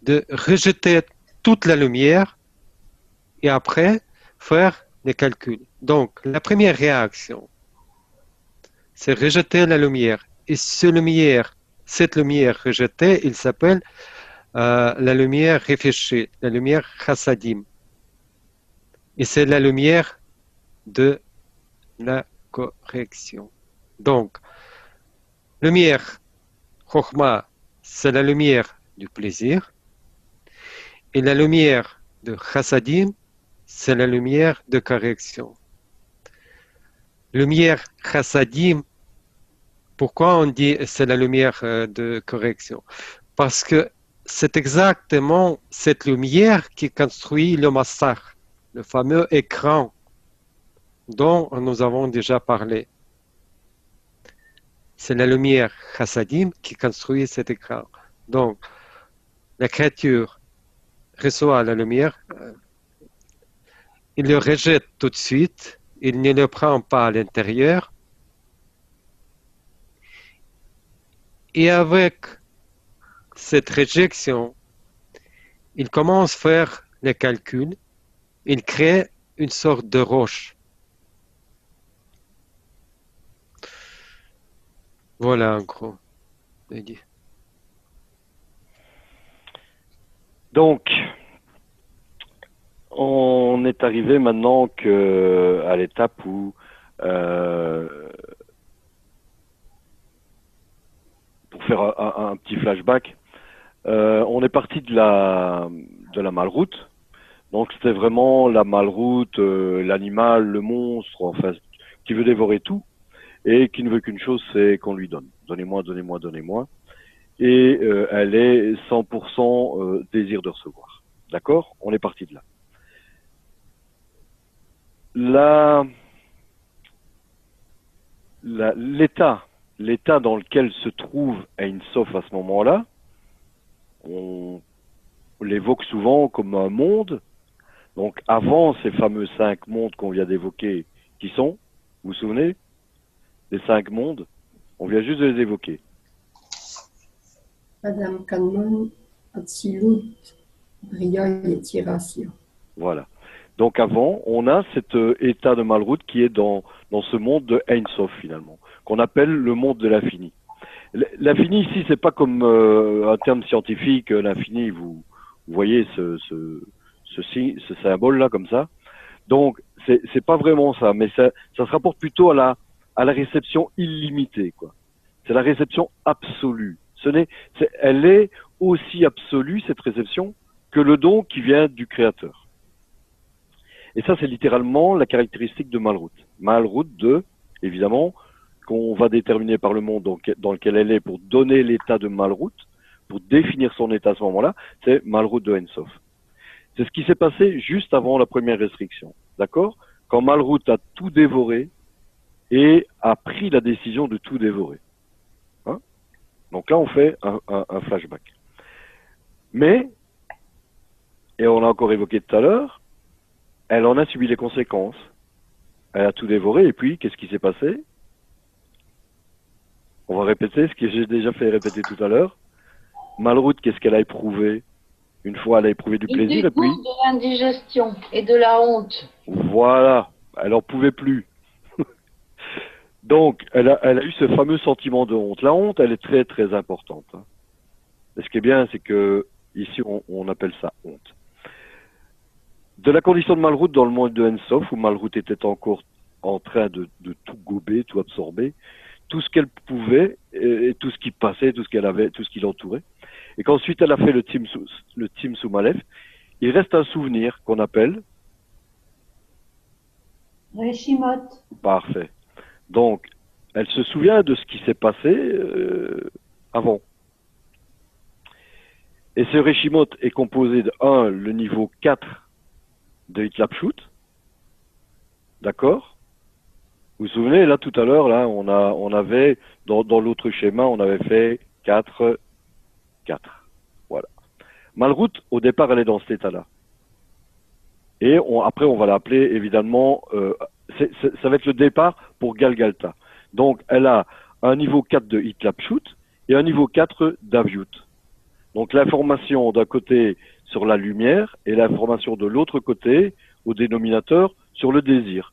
de rejeter toute la lumière et après faire les calculs. Donc, la première réaction, c'est rejeter la lumière. Et cette lumière rejetée, il s'appelle la lumière réfléchie, la lumière chassadim. Et c'est la lumière de la correction. Donc, lumière chokhmah, c'est la lumière du plaisir. Et la lumière de chassadim, c'est la lumière de correction. Lumière chassadim, pourquoi on dit c'est la lumière de correction? Parce que c'est exactement cette lumière qui construit le massacre, le fameux écran dont nous avons déjà parlé. C'est la lumière chassadim qui construit cet écran. Donc, la créature reçoit la lumière, il le rejette tout de suite, il ne le prend pas à l'intérieur, et avec cette réjection, il commence à faire les calculs, il crée une sorte de roche. Voilà en gros. Donc, on est arrivé maintenant à l'étape où pour faire un petit flashback, on est parti de la malroute. Donc c'était vraiment la malroute, l'animal, le monstre, enfin, qui veut dévorer tout et qui ne veut qu'une chose, c'est qu'on lui donne. Donnez-moi, donnez-moi, donnez-moi. Et elle est 100% désir de recevoir. D'accord? On est parti de là. L'état dans lequel se trouve Ein Sof à ce moment-là, on l'évoque souvent comme un monde. Donc avant ces fameux 5 mondes qu'on vient d'évoquer, qui sont, vous vous souvenez, les 5 mondes, on vient juste de les évoquer. Adam Kadmon, Atzilut, Bria et Yetzira. Voilà. Donc avant, on a cet état de Malrout qui est dans ce monde de Ein Sof finalement, qu'on appelle le monde de l'infini. L'infini ici, c'est pas comme un terme scientifique, l'infini, vous voyez ce symbole là comme ça. Donc c'est pas vraiment ça, mais ça se rapporte plutôt à la réception illimitée, quoi. C'est la réception absolue. Elle est aussi absolue, cette réception, que le don qui vient du Créateur. Et ça, c'est littéralement la caractéristique de Malrout. Malrout évidemment, qu'on va déterminer par le monde dans lequel elle est pour donner l'état de Malrout, pour définir son état à ce moment-là, c'est Malrout de Ein Sof. C'est ce qui s'est passé juste avant la première restriction. D'accord? Quand Malrout a tout dévoré et a pris la décision de tout dévorer. Hein? Donc là, on fait un flashback. Mais, et on l'a encore évoqué tout à l'heure, elle en a subi les conséquences. Elle a tout dévoré et puis, qu'est-ce qui s'est passé? On va répéter ce que j'ai déjà fait répéter tout à l'heure. Malrout, qu'est-ce qu'elle a éprouvé? Une fois, elle a éprouvé du plaisir et puis... de l'indigestion et de la honte. Voilà, elle n'en pouvait plus. Donc, elle a eu ce fameux sentiment de honte. La honte, elle est très très importante. Hein. Et ce qui est bien, c'est que ici, on appelle ça honte. De la condition de Malroute dans le monde de Ensof, où Malroute était encore en train de tout gober, tout absorber, tout ce qu'elle pouvait, et tout ce qui passait, tout ce qu'elle avait, tout ce qui l'entourait. Et qu'ensuite elle a fait le Tzimtzum Aleph, il reste un souvenir qu'on appelle Réchimote. parfait. Donc, elle se souvient de ce qui s'est passé avant. Et ce Réchimot est composé de 1, le niveau 4 de Hitlapshut. D'accord? Vous vous souvenez, là, tout à l'heure, là, on avait, dans l'autre schéma, on avait fait 4, 4. Voilà. Malroute, au départ, elle est dans cet état-là. Et après, on va l'appeler, évidemment, ça va être le départ pour Galgalta. Donc, elle a un niveau 4 de Hitlapshut et un niveau 4 d'Avyut. Donc, l'information d'un côté sur la lumière et l'information de l'autre côté, au dénominateur, sur le désir.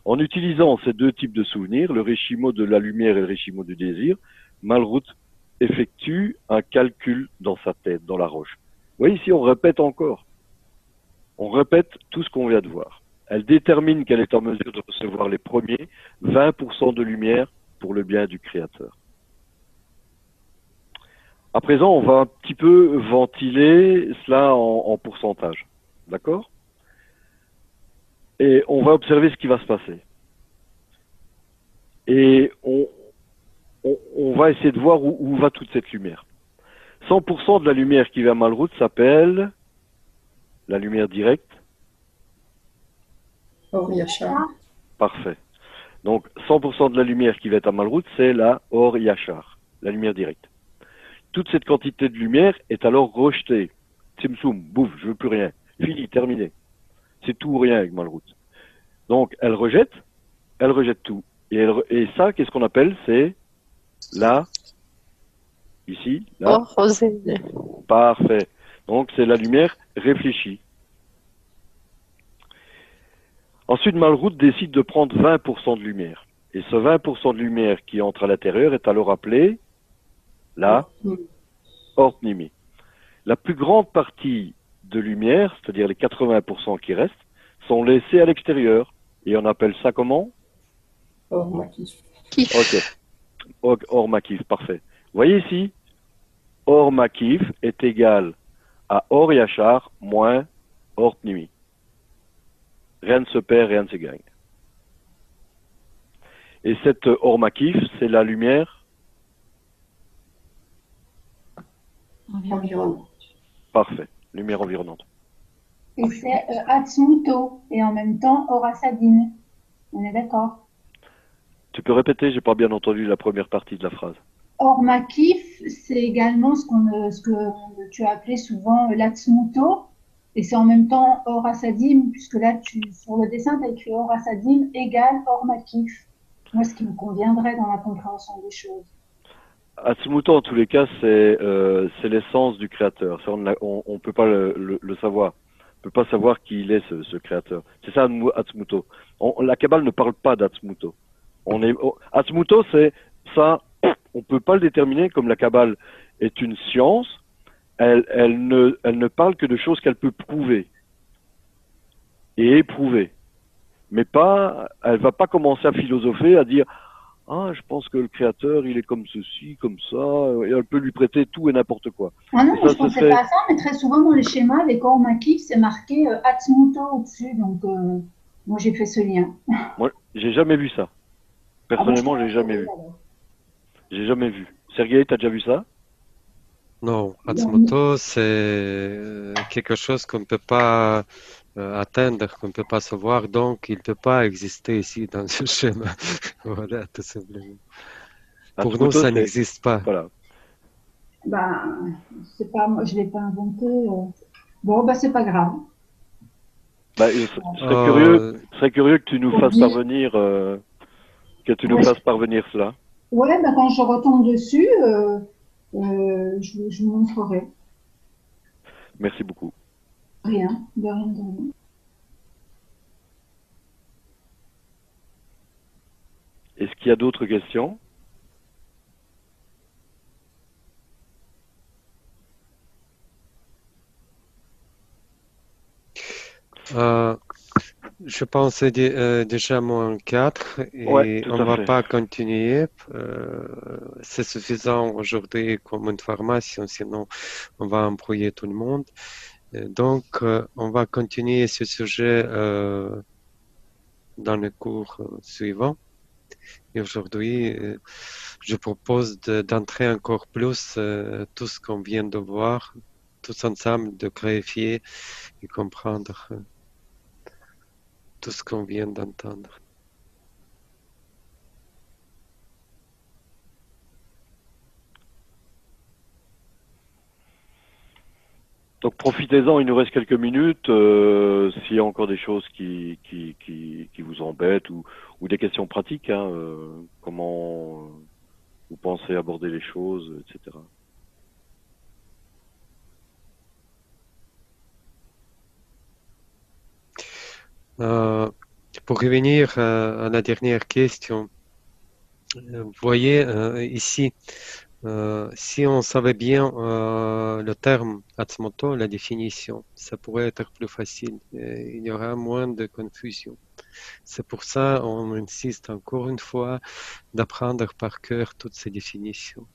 En utilisant ces deux types de souvenirs, le Réchimo de la lumière et le Réchimo du désir, Malroute effectue un calcul dans sa tête, dans la roche. Vous voyez, ici, on répète encore. On répète tout ce qu'on vient de voir. Elle détermine qu'elle est en mesure de recevoir les premiers 20% de lumière pour le bien du Créateur. À présent, on va un petit peu ventiler cela en pourcentage. D'accord? Et on va observer ce qui va se passer. Et on va essayer de voir où va toute cette lumière. 100% de la lumière qui va à Malroute s'appelle la lumière directe. Or Yachar. Parfait. Donc 100% de la lumière qui va être à Malroute, c'est la Or Yachar, la lumière directe. Toute cette quantité de lumière est alors rejetée. Tzimtzum, bouf, je veux plus rien. Fini, terminé. C'est tout ou rien avec Malroute. Donc elle rejette tout. Et ça, qu'est-ce qu'on appelle? C'est la, ici, là. Oh, Rosé. Parfait. Donc c'est la lumière réfléchie. Ensuite, Malroute décide de prendre 20% de lumière. Et ce 20% de lumière qui entre à l'intérieur est alors appelé la Ortnimi. La plus grande partie de lumière, c'est-à-dire les 80% qui restent, sont laissés à l'extérieur. Et on appelle ça comment? Or Makif. Ok. Or Makif, parfait. Vous voyez ici, Or Makif est égal à Or Yachar moins Or Pnimi. Rien ne se perd, rien ne se gagne. Et cette Or Makif, c'est la lumière Environnement. parfait, lumière environnante. Et c'est Atzmuto. Et en même temps, Orasadim. On est d'accord? Tu peux répéter, j'ai pas bien entendu la première partie de la phrase. Or Makif, c'est également ce que tu as appelé souvent l'Atzmuto. Et c'est en même temps Or Asadim, puisque là, sur le dessin, tu as écrit Or Asadim égale Or Makif. Moi, ce qui me conviendrait dans la compréhension des choses. Atzmuto, en tous les cas, c'est l'essence du créateur. Ça, on peut pas le savoir. On peut pas savoir qui il est, ce créateur. C'est ça, Atzmuto. La Kabbale ne parle pas d'Atzmuto. Atzmuto, c'est ça, on peut pas le déterminer comme la Kabbale est une science. Elle ne parle que de choses qu'elle peut prouver et éprouver. Mais pas, elle va pas commencer à philosopher, à dire ah, je pense que le créateur, il est comme ceci, comme ça, et elle peut lui prêter tout et n'importe quoi. Ah non, Et ça, je pensais pas à ça, mais très souvent dans les schémas, avec Or Makif, c'est marqué Atzmuto au-dessus. Donc, moi, j'ai fait ce lien. Moi, j'ai jamais vu ça. Personnellement, Ah bon, j'ai jamais vu. J'ai jamais vu. Sergueï, t'as déjà vu ça? Non, Atzmoto, c'est quelque chose qu'on ne peut pas atteindre, qu'on ne peut pas savoir, donc il ne peut pas exister ici dans ce schéma. Voilà, tout simplement. Pour nous, Atzmuto, ça n'existe pas. Voilà. Ben, c'est pas, moi, je l'ai pas inventé. Bon, ben, c'est pas grave. Bah, je serais curieux que tu nous fasses parvenir, fasses parvenir cela. Ouais, ben, quand je retombe dessus, je vous montrerai. Merci beaucoup. Rien, de rien, de rien. Est-ce qu'il y a d'autres questions? Euh, je pense déjà moins 4 Ouais, et tout on à va fait. pas continuer. C'est suffisant aujourd'hui comme information, sinon on va embrouiller tout le monde. Donc, on va continuer ce sujet dans le cours suivant. Et aujourd'hui, je propose d'entrer encore plus tout ce qu'on vient de voir, tous ensemble, de clarifier et comprendre tout ce qu'on vient d'entendre. Donc profitez-en, il nous reste quelques minutes. S'il y a encore des choses qui vous embêtent ou des questions pratiques, hein, comment vous pensez aborder les choses, etc. Euh, pour revenir à la dernière question, vous voyez ici, si on savait bien le terme Atsumoto, la définition, ça pourrait être plus facile. Il y aura moins de confusion. C'est pour ça on insiste encore une fois d'apprendre par cœur toutes ces définitions.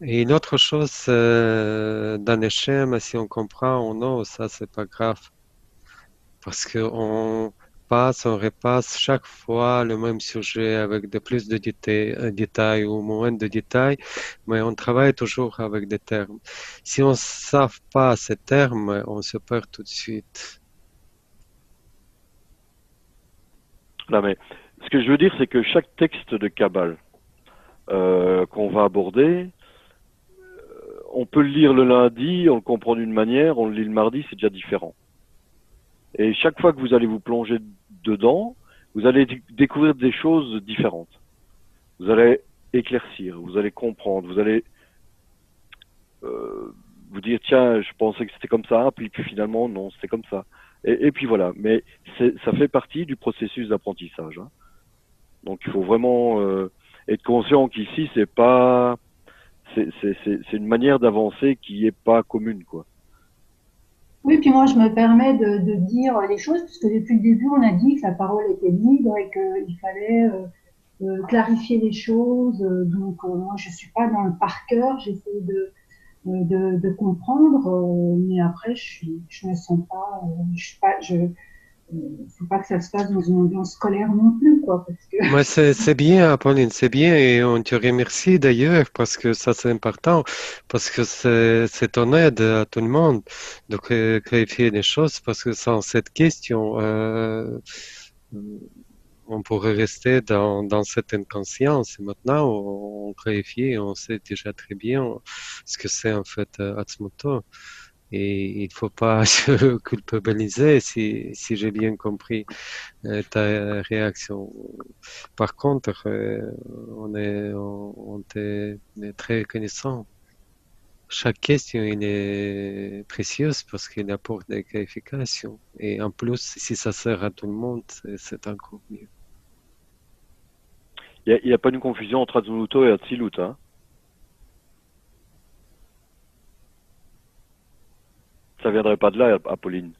Et une autre chose, dans les schémas, si on comprend ou non, ça c'est pas grave. Parce qu'on on repasse chaque fois le même sujet avec de plus de détails ou moins de détails, mais on travaille toujours avec des termes. Si on ne sait pas ces termes, on se perd tout de suite. Là, mais ce que je veux dire, c'est que chaque texte de Kabbale qu'on va aborder, on peut le lire le lundi, on le comprend d'une manière, on le lit le mardi, c'est déjà différent. Et chaque fois que vous allez vous plonger dedans, vous allez découvrir des choses différentes. Vous allez éclaircir, vous allez comprendre, vous allez vous dire tiens, je pensais que c'était comme ça, puis finalement non, c'était comme ça. Et puis voilà. Mais ça fait partie du processus d'apprentissage. Hein. Donc il faut vraiment être conscient qu'ici c'est une manière d'avancer qui est pas commune quoi. Oui, puis moi, je me permets de dire les choses, puisque depuis le début, on a dit que la parole était libre et qu'il fallait clarifier les choses. Donc, moi, je suis pas dans le par cœur, j'essaie de comprendre, mais après, je me sens pas, je suis pas, faut pas que ça se passe dans une ambiance scolaire non plus, quoi, parce que Moi, c'est bien, Apolline, c'est bien et on te remercie d'ailleurs parce que ça c'est important, parce que c'est ton aide à tout le monde de clarifier les choses parce que sans cette question, on pourrait rester dans cette inconscience. Et maintenant, on clarifie, on sait déjà très bien ce que c'est en fait Atsumoto. Et il ne faut pas se culpabiliser si j'ai bien compris ta réaction. Par contre, on est très reconnaissant. Chaque question il est précieuse parce qu'il apporte des clarifications. Et en plus, si ça sert à tout le monde, c'est encore mieux. Il y a pas une confusion entre Atsumoto et Atsilut. Hein. Ça viendrait pas de là, Apolline.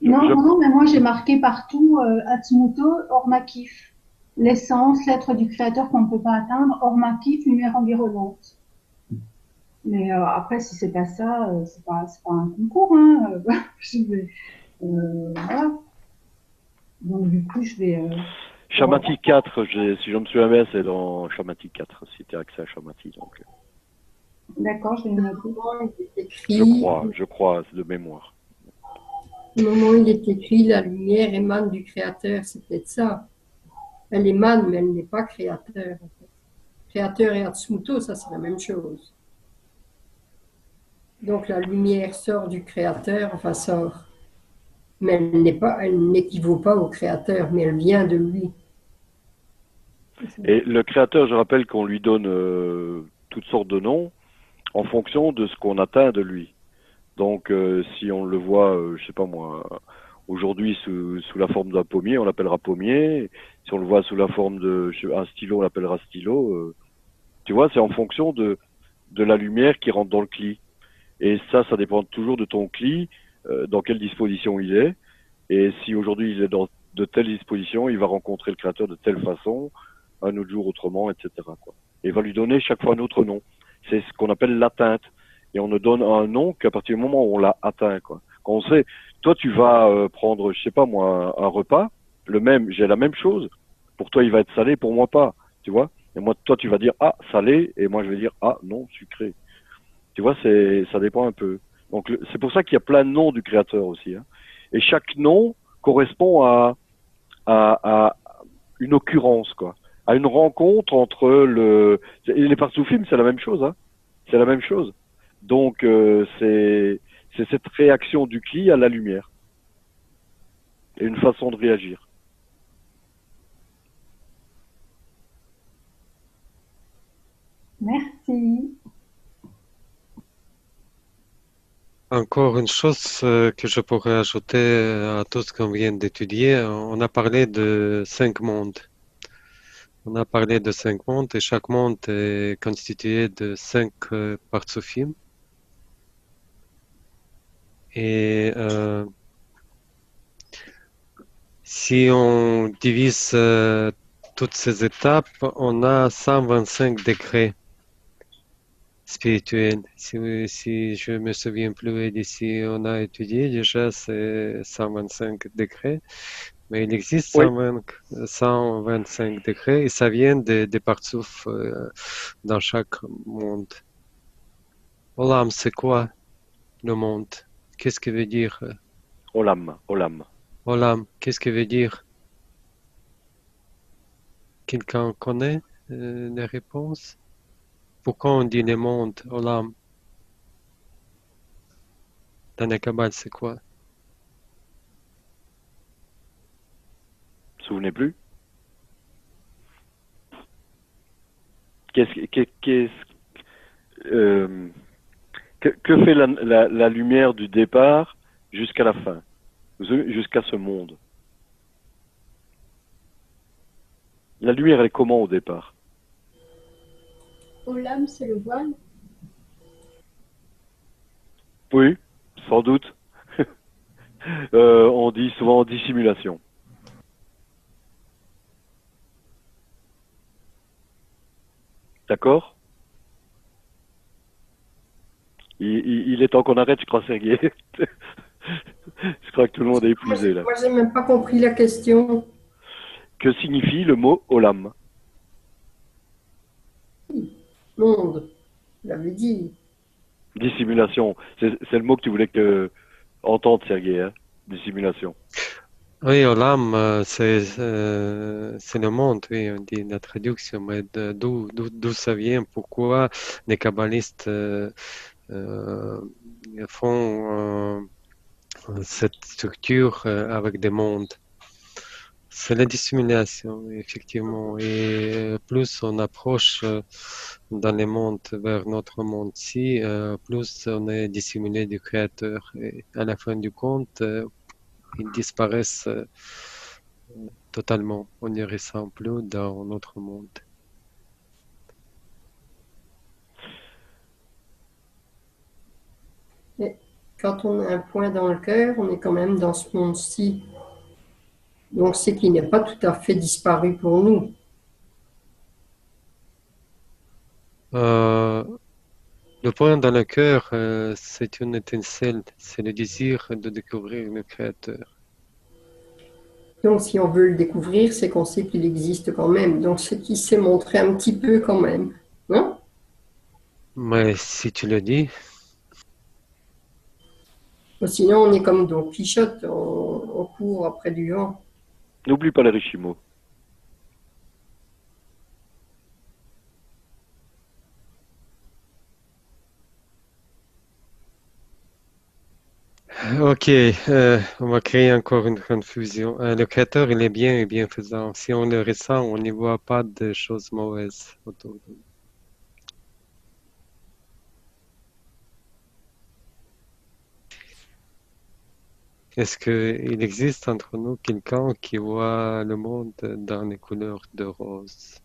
non, mais moi, j'ai marqué partout Atsumoto, Ormakif, l'essence, l'être du créateur qu'on ne peut pas atteindre, Ormakif, lumière environnante. Mais après, si c'est pas ça, c'est pas un concours, hein. Voilà. Donc du coup, je vais. Shamati 4, si je me souviens bien, c'est dans Shamati 4, si tu as accès à Shamati. Donc. D'accord, je vais le noter. Il est écrit, Je crois, c'est de mémoire. au moment où il est écrit, la lumière émane du Créateur, c'est peut-être ça. Elle émane, mais elle n'est pas créateur. En fait. Créateur et Atsumoto, ça c'est la même chose. Donc la lumière sort du Créateur, enfin sort. Mais elle n'équivaut pas au Créateur, mais elle vient de lui. Et le créateur, je rappelle qu'on lui donne toutes sortes de noms en fonction de ce qu'on atteint de lui. Donc, si on le voit, je sais pas moi, aujourd'hui sous la forme d'un pommier, on l'appellera pommier. Si on le voit sous la forme d'un stylo, on l'appellera stylo. Tu vois, c'est en fonction de la lumière qui rentre dans le cli. Et ça dépend toujours de ton cli, dans quelle disposition il est. Et si aujourd'hui il est dans de telles dispositions, il va rencontrer le Créateur de telle façon, un autre jour autrement, etc., quoi. Et il va lui donner chaque fois un autre nom. C'est ce qu'on appelle l'atteinte. Et on ne donne un nom qu'à partir du moment où on l'a atteint, quoi. Quand on sait, toi tu vas prendre, je sais pas moi, un repas, le même, j'ai la même chose. Pour toi il va être salé, pour moi pas, tu vois. Et moi, toi tu vas dire ah salé, et moi je vais dire ah non sucré. Tu vois, ça dépend un peu. Donc c'est pour ça qu'il y a plein de noms du Créateur aussi, hein. Et chaque nom correspond à une occurrence, quoi, à une rencontre entre et les Parsoufim, c'est la même chose, hein. C'est la même chose. Donc c'est cette réaction du Kli à la lumière et une façon de réagir. Merci. Encore une chose que je pourrais ajouter à tout ce qu'on vient d'étudier, on a parlé de 5 mondes. On a parlé de 5 mondes et chaque monde est constitué de 5 partsufim. Et si on divise toutes ces étapes, on a 125 degrés spirituels. Si je me souviens plus d'ici, on a étudié déjà c'est 125 degrés, mais il existe Oui. 125 degrés et ça vient des partsouf dans chaque monde. Olam, c'est quoi le monde? Qu'est-ce que veut dire Olam, Olam. Olam? Qu'est-ce que veut dire? Quelqu'un connaît les réponses? Pourquoi on dit le monde, Olam? Dans la Kabbale, c'est quoi? Vous vous souvenez plus? Que fait la lumière du départ jusqu'à la fin, jusqu'à ce monde? La lumière, elle est comment au départ? Olam, c'est le voile. Oui, sans doute. On dit souvent dissimulation. D'accord? Il est temps qu'on arrête, je crois, Sergueï. Je crois que tout le monde est épuisé là. Moi, j'ai même pas compris la question. Que signifie le mot Olam? Monde, je l'avais dit. Dissimulation. C'est le mot que tu voulais entendre, Sergueï, hein? Dissimulation. Oui, Olam, c'est le monde, oui, on dit la traduction, mais d'où ça vient? Pourquoi les kabbalistes font cette structure avec des mondes? C'est la dissimulation, effectivement. Et plus on approche dans les mondes vers notre monde-ci, plus on est dissimulé du Créateur. Et à la fin du compte, ils disparaissent totalement. On ne les ressent plus dans notre monde. Et quand on a un point dans le cœur, on est quand même dans ce monde-ci. Donc, c'est qu'il n'est pas tout à fait disparu pour nous. Le point dans le cœur, c'est une étincelle, c'est le désir de découvrir le Créateur. Donc, si on veut le découvrir, c'est qu'on sait qu'il existe quand même. Donc, c'est qu'il s'est montré un petit peu quand même. Hein? Mais si tu le dis, Sinon, on est comme Don Quichotte, on court après du vent. N'oublie pas les Rishimo. ok, on va créer encore une confusion. Le Créateur, il est bien et bienfaisant. Si on le ressent, on n'y voit pas de choses mauvaises autour de nous. Est-ce qu'il existe entre nous quelqu'un qui voit le monde dans les couleurs de rose?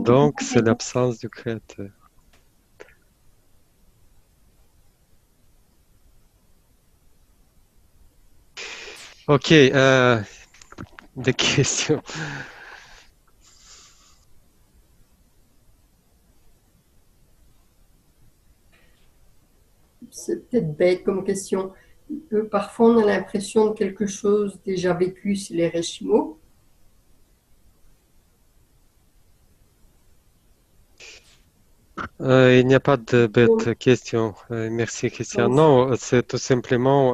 Donc, c'est l'absence du Créateur. Ok, des questions. C'est peut-être bête comme question. Parfois, on a l'impression de quelque chose déjà vécu, c'est les Reshimo. Il n'y a pas de bête question. Merci, Christian. Non, c'est tout simplement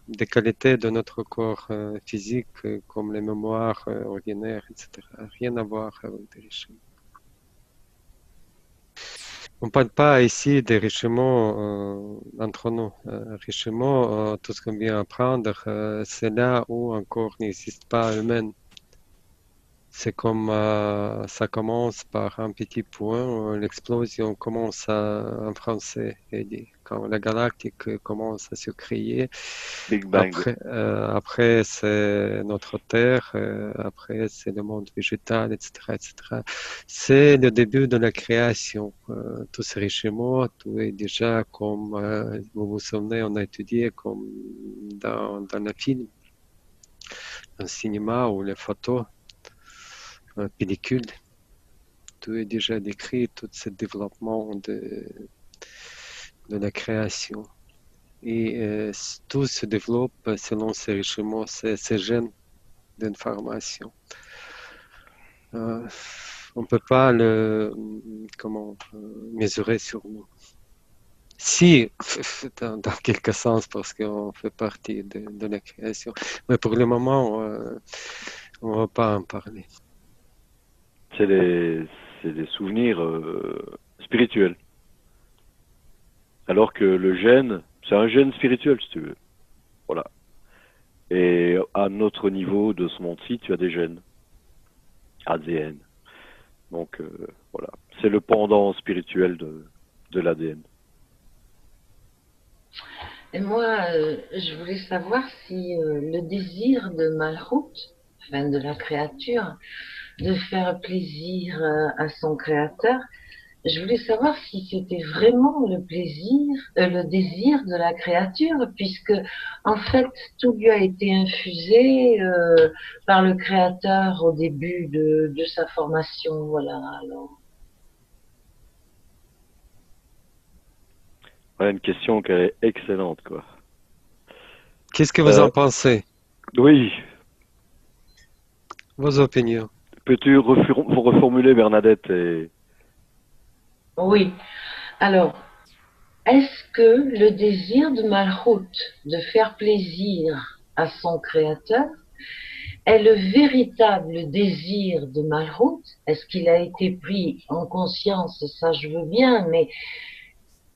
des qualités de notre corps physique, comme les mémoires ordinaires, etc. Rien à voir avec des richements. On ne parle pas ici des richements entre nous. Richements, tout ce qu'on vient apprendre, c'est là où encore n'existe pas humain. C'est comme ça commence par un petit point, l'explosion commence en français, quand la galactique commence à se créer. Big Bang. Après c'est notre Terre, après c'est le monde végétal, etc., etc. C'est le début de la création. Tout ce richement, tout est déjà comme, vous vous souvenez, on a étudié comme dans le film, le cinéma ou les photos. Pellicule, tout est déjà décrit, tout ce développement de la création. Et tout se développe selon ces richements, ces gènes d'information. On ne peut pas le mesurer sur nous. Si, dans quelque sens, parce qu'on fait partie de la création. Mais pour le moment, on ne va pas en parler. C'est des souvenirs spirituels. Alors que le gène, c'est un gène spirituel, si tu veux. Voilà. Et à notre niveau de ce monde-ci, tu as des gènes. ADN. Donc, voilà. C'est le pendant spirituel de l'ADN. Et moi, je voulais savoir si le désir de Malhout, enfin de la créature, de faire plaisir à son créateur, je voulais savoir si c'était vraiment le plaisir, le désir de la créature, puisque en fait tout lui a été infusé par le créateur au début de sa formation. Voilà. Alors. Voilà une question qui est excellente, quoi. Qu'est-ce que vous en pensez? Oui. Vos opinions. Peux-tu reformuler, Bernadette Oui. Alors, est-ce que le désir de Malhout de faire plaisir à son créateur est le véritable désir de Malhout? Est-ce qu'il a été pris en conscience? Ça, je veux bien, mais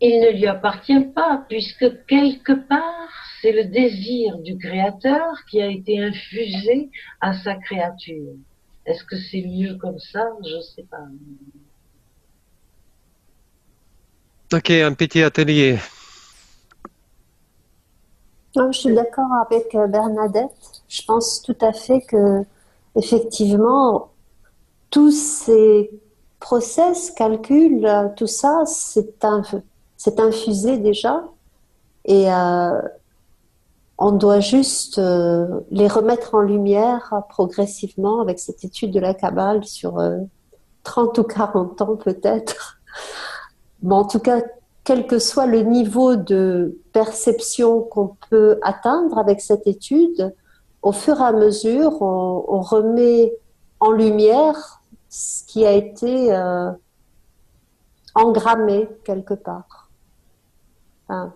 il ne lui appartient pas, puisque quelque part, c'est le désir du créateur qui a été infusé à sa créature. Est-ce que c'est mieux comme ça? Je ne sais pas. Ok, un petit atelier. Non, je suis d'accord avec Bernadette. Je pense tout à fait que, effectivement, tous ces process, calculs, tout ça, c'est infusé déjà. Et on doit juste les remettre en lumière progressivement avec cette étude de la Kabbale sur 30 ou 40 ans peut-être. Bon, en tout cas, quel que soit le niveau de perception qu'on peut atteindre avec cette étude, au fur et à mesure, on remet en lumière ce qui a été engrammé quelque part. Enfin,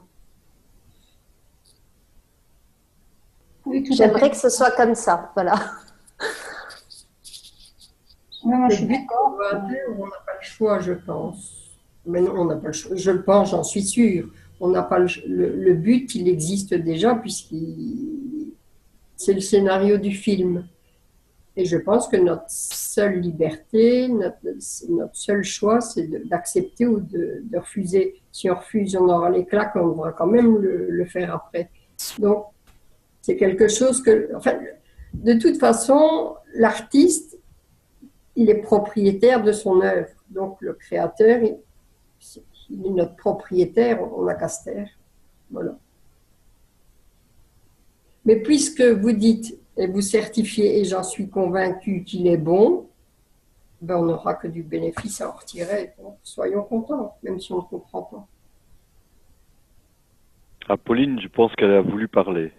Oui, tout à j'aimerais fait. que ce soit comme ça, voilà. Non, moi, je suis d'accord. On n'a pas le choix, je pense. Mais non, on n'a pas le choix. Je le pense, j'en suis sûre. On n'a pas le but, il existe déjà, c'est le scénario du film. Et je pense que notre seule liberté, notre seul choix, c'est d'accepter ou de refuser. Si on refuse, on aura les claques, on devra quand même le faire après. Donc, c'est quelque chose que... Enfin, de toute façon, l'artiste, il est propriétaire de son œuvre. Donc, le créateur, il est notre propriétaire, on n'a qu'à se taire. Voilà. Mais puisque vous dites et vous certifiez, et j'en suis convaincue qu'il est bon, ben on n'aura que du bénéfice à en retirer. Donc, soyons contents, même si on ne comprend pas. Apolline, je pense qu'elle a voulu parler.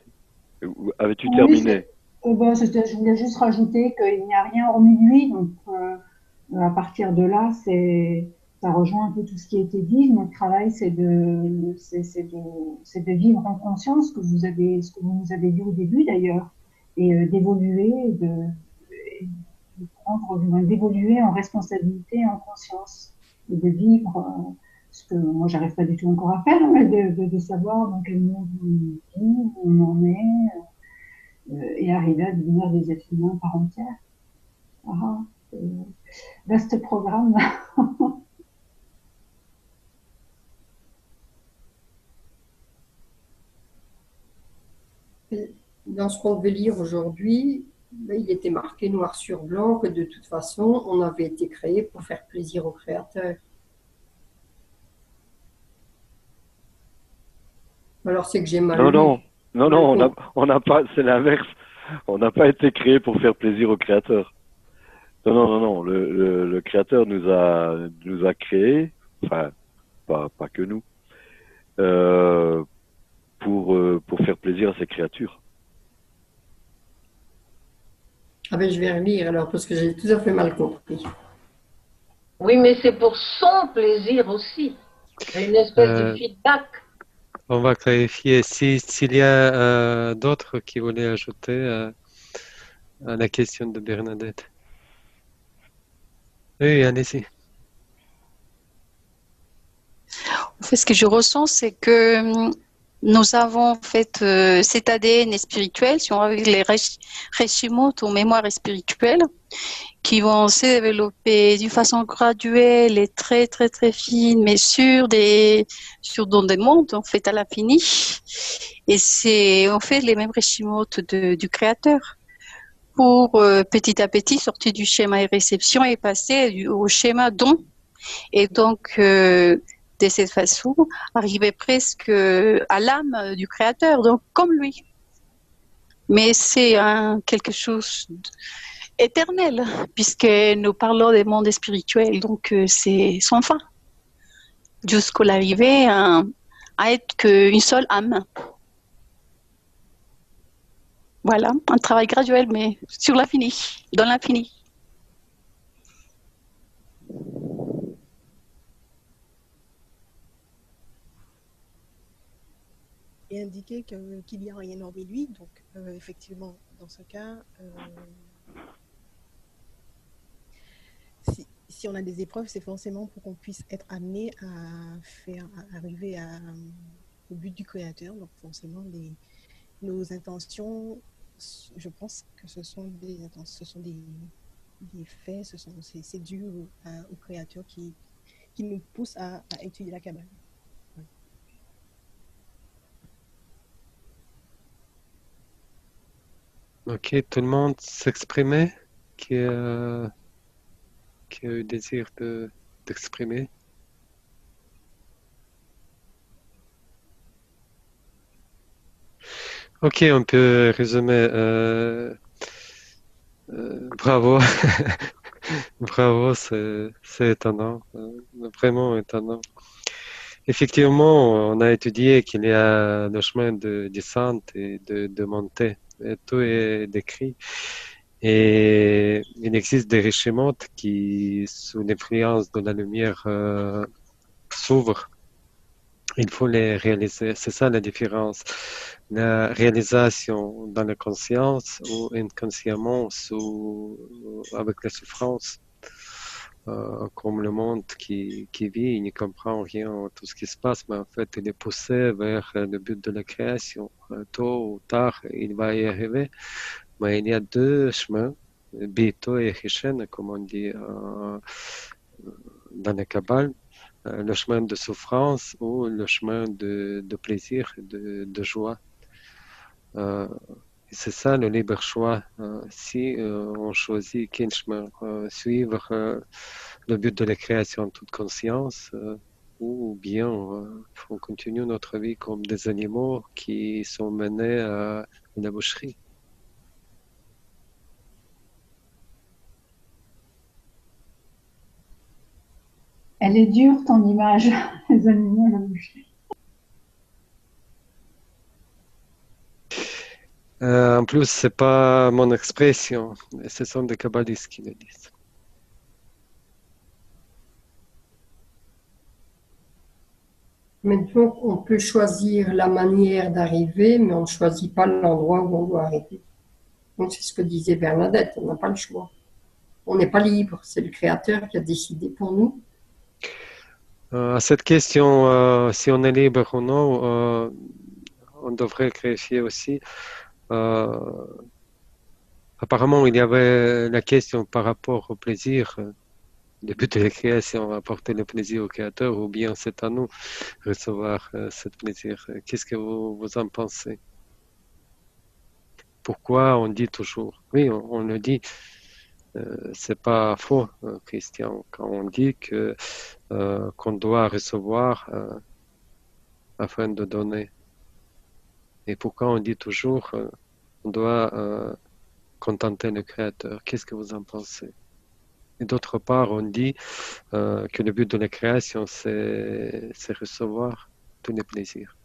Avais-tu Oui, terminé? je voulais juste rajouter qu'il n'y a rien hormis lui, donc à partir de là, ça rejoint un peu tout ce qui a été dit. Notre travail, c'est de vivre en conscience, ce que vous nous avez dit au début d'ailleurs, et d'évoluer, d'évoluer en responsabilité, en conscience, et de vivre ce que moi j'arrive pas du tout encore à faire, mais de savoir dans quel monde on vit, où on en est, et arriver à devenir des êtres humains par entière. Voilà. Vaste programme. Dans ce qu'on devait lire aujourd'hui, ben, il était marqué noir sur blanc que de toute façon, on avait été créé pour faire plaisir au Créateur. Alors c'est que j'ai mal Non, lu. non, non, non, Mal on n'a pas, c'est l'inverse. On n'a pas été créé pour faire plaisir au Créateur. Non, non, non, non. Le Créateur nous a créés, enfin, pas que nous, euh, pour faire plaisir à ses créatures. Ah ben je vais relire alors parce que j'ai tout à fait mal compris. Oui, mais c'est pour son plaisir aussi. C'est une espèce de feedback. On va clarifier. S'il y a d'autres qui voulaient ajouter à la question de Bernadette. Oui, allez-y. En fait, ce que je ressens, c'est que nous avons en fait cet ADN spirituel, si on regarde les Hashimoto, mémoire spirituelle, qui vont se développer d'une façon graduelle et très très très fine, mais dans des mondes en fait à l'infini. Et c'est en fait les mêmes Hashimoto du créateur. Pour petit à petit sortir du schéma et réception et passer au schéma don. Et donc, de cette façon, arriver presque à l'âme du créateur, donc comme lui. Mais c'est quelque chose d'éternel, puisque nous parlons des mondes spirituels, donc c'est sans fin, jusqu'à l'arrivée à être qu'une seule âme. Voilà, un travail graduel, mais sur l'infini, dans l'infini. Et indiquer qu'il n'y a rien hormis lui. Donc, effectivement, dans ce cas, si on a des épreuves, c'est forcément pour qu'on puisse être amené à arriver au but du Créateur. Donc, forcément, nos intentions, je pense que ce sont des faits, c'est dû au Créateur qui nous pousse à étudier la Kabbale. Ok, tout le monde s'exprimer qui a eu désir d'exprimer. Ok, on peut résumer. Bravo, bravo, c'est étonnant, vraiment étonnant. Effectivement, on a étudié qu'il y a le chemin de descente et de montée. Et tout est décrit. Et il existe des richementes qui, sous l'influence de la lumière, s'ouvrent. Il faut les réaliser. C'est ça la différence. La réalisation dans la conscience ou inconsciemment avec la souffrance. Comme le monde qui vit, il ne comprend rien de tout ce qui se passe, mais en fait, il est poussé vers le but de la création. Tôt ou tard, il va y arriver. Mais il y a deux chemins, Bito et Hishen, comme on dit dans la Kabbale, le chemin de souffrance ou le chemin de plaisir, de joie. C'est ça le libre choix. Si on choisit quel chemin, suivre le but de la création en toute conscience, ou bien on continue notre vie comme des animaux qui sont menés et la boucherie. Elle est dure, ton image, les animaux et la boucherie. En plus, c'est pas mon expression, ce sont des kabbalistes qui le disent. Maintenant, on peut choisir la manière d'arriver, mais on ne choisit pas l'endroit où on doit arriver. Donc, c'est ce que disait Bernadette, on n'a pas le choix. On n'est pas libre, c'est le Créateur qui a décidé pour nous. À cette question, si on est libre ou non, on devrait clarifier aussi. Apparemment, il y avait la question par rapport au plaisir. Le but de la création, apporter le plaisir au Créateur, ou bien c'est à nous de recevoir ce plaisir. Qu'est-ce que vous en pensez? Pourquoi on dit toujours, oui, on le dit, c'est pas faux, Christian, quand on dit que qu'on doit recevoir afin de donner. Et pourquoi on dit toujours on doit contenter le Créateur? Qu'est-ce que vous en pensez? Et d'autre part, on dit que le but de la création, c'est recevoir tous les plaisirs.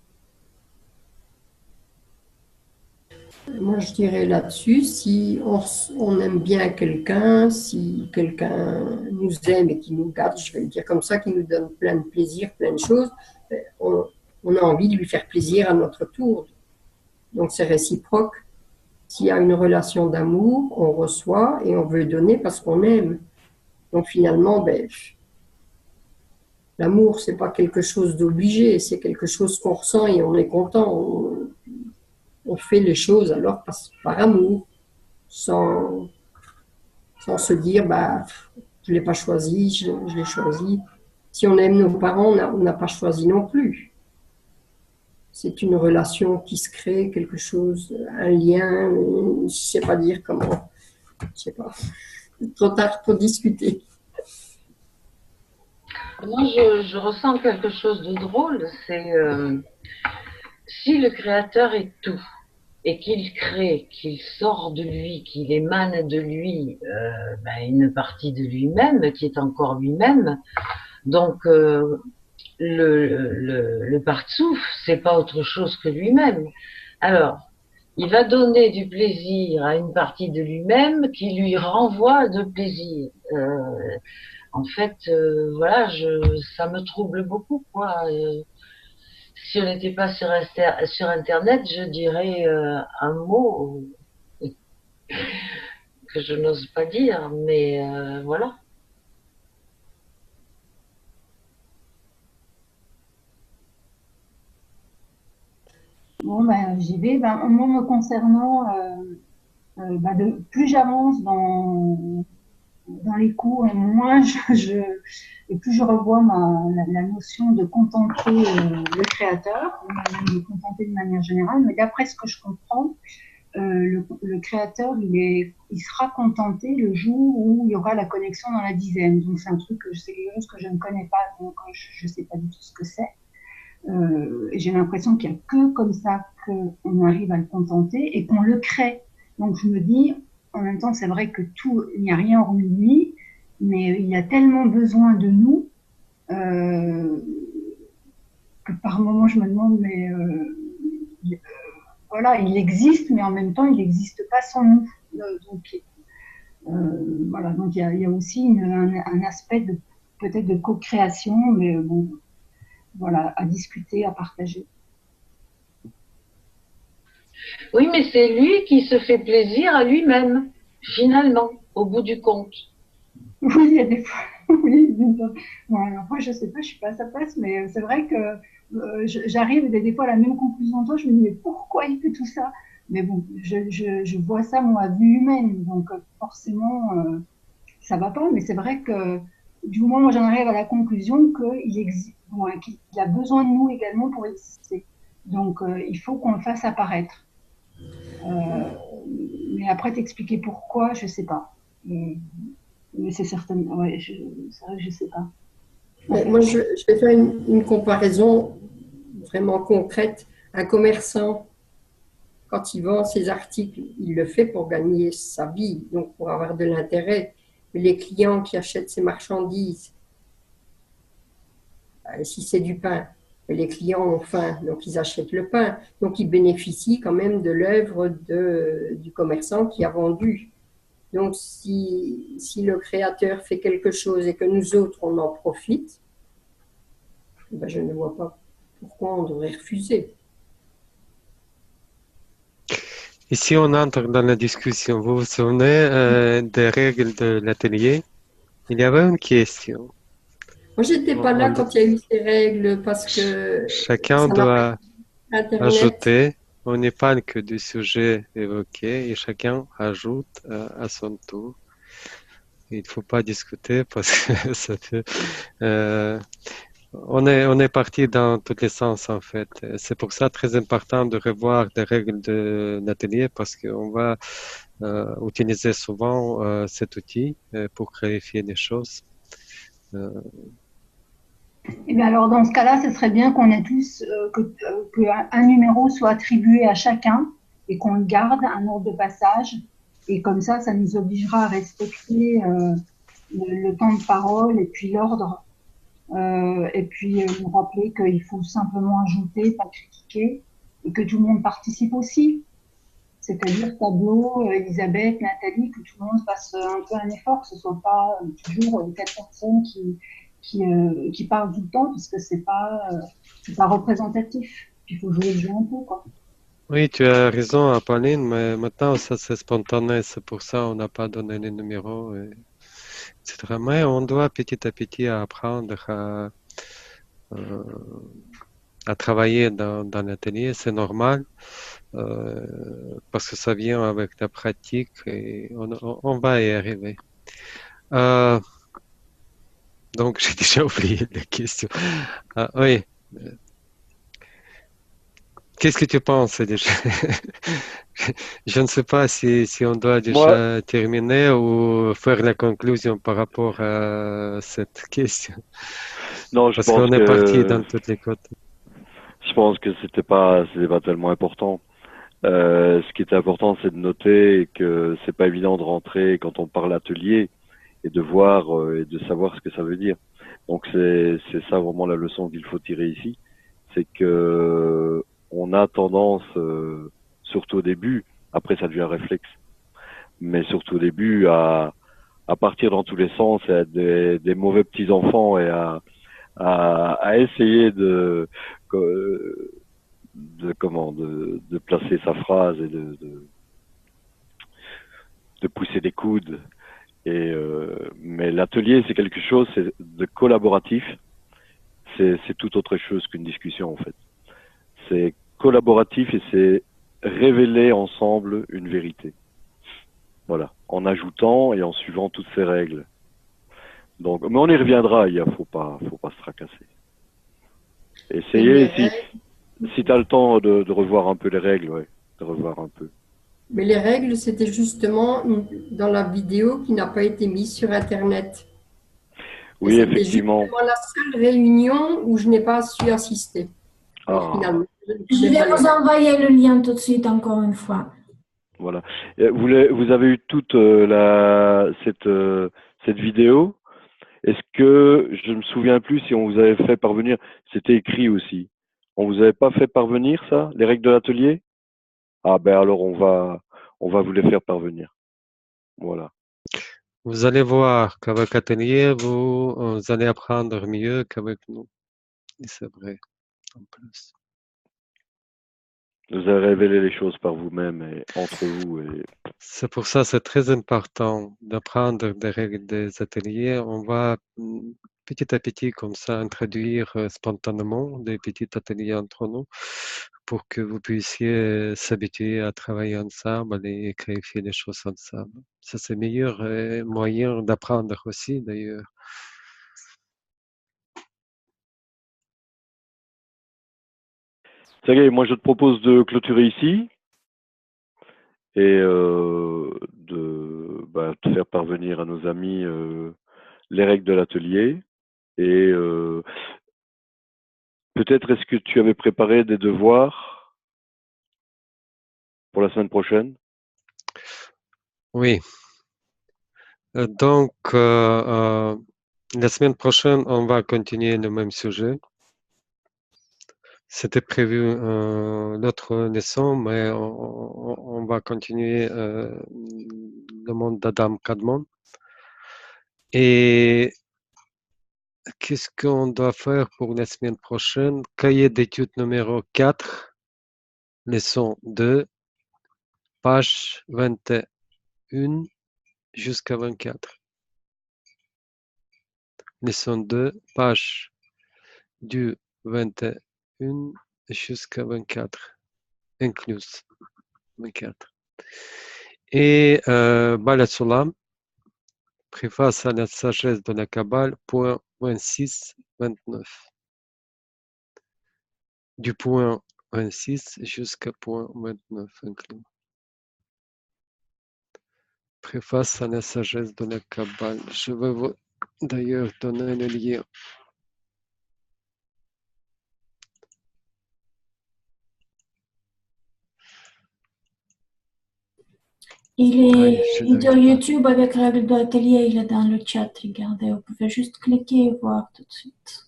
Moi, je dirais là-dessus, si on aime bien quelqu'un, si quelqu'un nous aime et qui nous garde, je vais le dire comme ça, qui nous donne plein de plaisir, plein de choses, on a envie de lui faire plaisir à notre tour. Donc, c'est réciproque. S'il y a une relation d'amour, on reçoit et on veut donner parce qu'on aime. Donc, finalement, l'amour, c'est pas quelque chose d'obligé, c'est quelque chose qu'on ressent et on est content. On fait les choses alors par amour, sans se dire, je ne l'ai pas choisi, je l'ai choisi. Si on aime nos parents, on n'a pas choisi non plus. C'est une relation qui se crée, quelque chose, un lien, je ne sais pas dire comment, je ne sais pas. Trop tard pour discuter. Moi, je ressens quelque chose de drôle, c'est si le Créateur est tout, et qu'il crée, qu'il sort de lui, qu'il émane de lui une partie de lui-même, qui est encore lui-même, donc le Partsouf, c'est pas autre chose que lui-même. Alors, il va donner du plaisir à une partie de lui-même qui lui renvoie de plaisir. En fait, voilà, ça me trouble beaucoup, quoi. Si on n'était pas sur Internet, je dirais un mot que je n'ose pas dire, mais voilà. Bon, j'y vais. Moi, me concernant, plus j'avance dans les cours et moins et plus je revois la notion de contenter le Créateur, ou même de contenter de manière générale. Mais d'après ce que je comprends, le Créateur, il sera contenté le jour où il y aura la connexion dans la dizaine. Donc c'est quelque chose que je ne connais pas, donc je ne sais pas du tout ce que c'est. J'ai l'impression qu'il n'y a que comme ça qu'on arrive à le contenter et qu'on le crée. Donc je me dis, en même temps, c'est vrai que il n'y a rien hormis lui, mais il a tellement besoin de nous que par moments je me demande, voilà, il existe, mais en même temps, il n'existe pas sans nous. Voilà, donc il y a aussi un aspect peut-être de co-création, mais bon, voilà, à discuter, à partager. Oui, mais c'est lui qui se fait plaisir à lui-même, finalement, au bout du compte. Oui, il y a des fois. Oui, ouais, après, je sais pas, je suis pas à sa place, mais c'est vrai que j'arrive des fois à la même conclusion que toi. Je me dis, mais pourquoi il fait tout ça? Mais bon, je vois ça, moi, à vue humaine, donc forcément, ça va pas. Mais c'est vrai que du moment où j'en arrive à la conclusion qu'il existe, qu'il a besoin de nous également pour exister. Donc, il faut qu'on le fasse apparaître. Mais après, t'expliquer pourquoi, je sais pas. Mais c'est certain, ouais, c'est vrai que je sais pas. Moi, je vais faire une comparaison vraiment concrète. Un commerçant, quand il vend ses articles, il le fait pour gagner sa vie, donc pour avoir de l'intérêt. Mais les clients qui achètent ses marchandises, si c'est du pain, les clients ont faim, donc ils achètent le pain. Donc ils bénéficient quand même de l'œuvre du commerçant qui a vendu. Donc si le créateur fait quelque chose et que nous autres, on en profite, ben, je ne vois pas pourquoi on devrait refuser. Ici, on entre dans la discussion. Vous vous souvenez des règles de l'atelier? Il y avait une question. Moi, j'étais pas là quand il y a eu ces règles parce que Chacun ça n'a pas doit été Internet. ajouter. On n'est pas que du sujet évoqué et chacun ajoute à son tour. Il ne faut pas discuter parce que ça fait. On est parti dans tous les sens en fait. C'est pour ça très important de revoir des règles de l'atelier parce qu'on va utiliser souvent cet outil pour clarifier les choses. Et bien alors dans ce cas-là, ce serait bien qu'on ait tous qu'un numéro soit attribué à chacun et qu'on le garde, un ordre de passage. Et comme ça nous obligera à respecter le temps de parole et puis l'ordre. Et puis nous rappeler qu'il faut simplement ajouter, pas critiquer, et que tout le monde participe aussi. C'est-à-dire Pablo, Elisabeth, Nathalie, que tout le monde fasse un peu un effort, que ce soit pas toujours 4 personnes qui parlent tout le temps, parce que c'est pas représentatif. Il faut jouer le jeu un peu, quoi. Oui, tu as raison, Pauline, mais maintenant ça c'est spontané, c'est pour ça on n'a pas donné les numéros, etc. Mais on doit petit à petit apprendre à travailler dans l'atelier, c'est normal, parce que ça vient avec la pratique et on va y arriver. Donc j'ai déjà oublié la question. Ah, oui. Qu'est-ce que tu penses déjà? Je ne sais pas si on doit déjà terminer ou faire la conclusion par rapport à cette question. Non, je Parce pense qu'on est parti dans tous les côtés. Je pense que c'était pas tellement important. Ce qui était important, c'est de noter que c'est pas évident de rentrer quand on parle atelier et de voir et de savoir ce que ça veut dire. Donc c'est ça vraiment la leçon qu'il faut tirer ici, c'est que on a tendance, surtout au début, après ça devient un réflexe, mais surtout au début à partir dans tous les sens, et à être des mauvais petits enfants et à essayer de placer sa phrase et de pousser des coudes. Mais l'atelier, c'est quelque chose de collaboratif. C'est tout autre chose qu'une discussion, en fait. C'est collaboratif et c'est révéler ensemble une vérité. Voilà. En ajoutant et en suivant toutes ces règles. Donc, mais on y reviendra, faut pas se tracasser. Essayez, si tu as le temps de revoir un peu les règles, ouais, de revoir un peu. Mais les règles, c'était justement dans la vidéo qui n'a pas été mise sur Internet. Oui, effectivement. C'était justement la seule réunion où je n'ai pas su assister. Finalement, je vais vous envoyer le lien tout de suite, encore une fois. Voilà. Vous avez eu toute cette vidéo. Est-ce que, je ne me souviens plus si on vous avait fait parvenir, c'était écrit aussi. On vous avait pas fait parvenir ça, les règles de l'atelier? Ah ben alors on va vous les faire parvenir. Voilà. Vous allez voir qu'avec Atelier, vous allez apprendre mieux qu'avec nous. Et c'est vrai, en plus. Vous avez révélé les choses par vous-même et entre vous. C'est pour ça c'est très important d'apprendre des règles des ateliers. On va petit à petit comme ça introduire spontanément des petits ateliers entre nous pour que vous puissiez s'habituer à travailler ensemble et clarifier les choses ensemble. Ça c'est le meilleur moyen d'apprendre aussi d'ailleurs. Sergei, moi je te propose de clôturer ici et de te faire parvenir à nos amis les règles de l'atelier. Et peut-être est-ce que tu avais préparé des devoirs pour la semaine prochaine? Oui. Donc, la semaine prochaine, on va continuer le même sujet. C'était prévu l'autre leçon, mais on va continuer le monde d'Adam Kadmon. Et qu'est-ce qu'on doit faire pour la semaine prochaine? Cahier d'études numéro 4, leçon 2, page 21 jusqu'à 24. Leçon 2, page du 21 jusqu'à 24, incluse 24. Et Bala Sulam, préface à la sagesse de la Kabbale, point 26, 29. Du point 26 jusqu'à point 29 inclus. Préface à la sagesse de la Kabbale. Je vais vous d'ailleurs donner le lien. Il est vidéo YouTube avec règle de l'atelier, il est dans le chat, regardez, vous pouvez juste cliquer et voir tout de suite.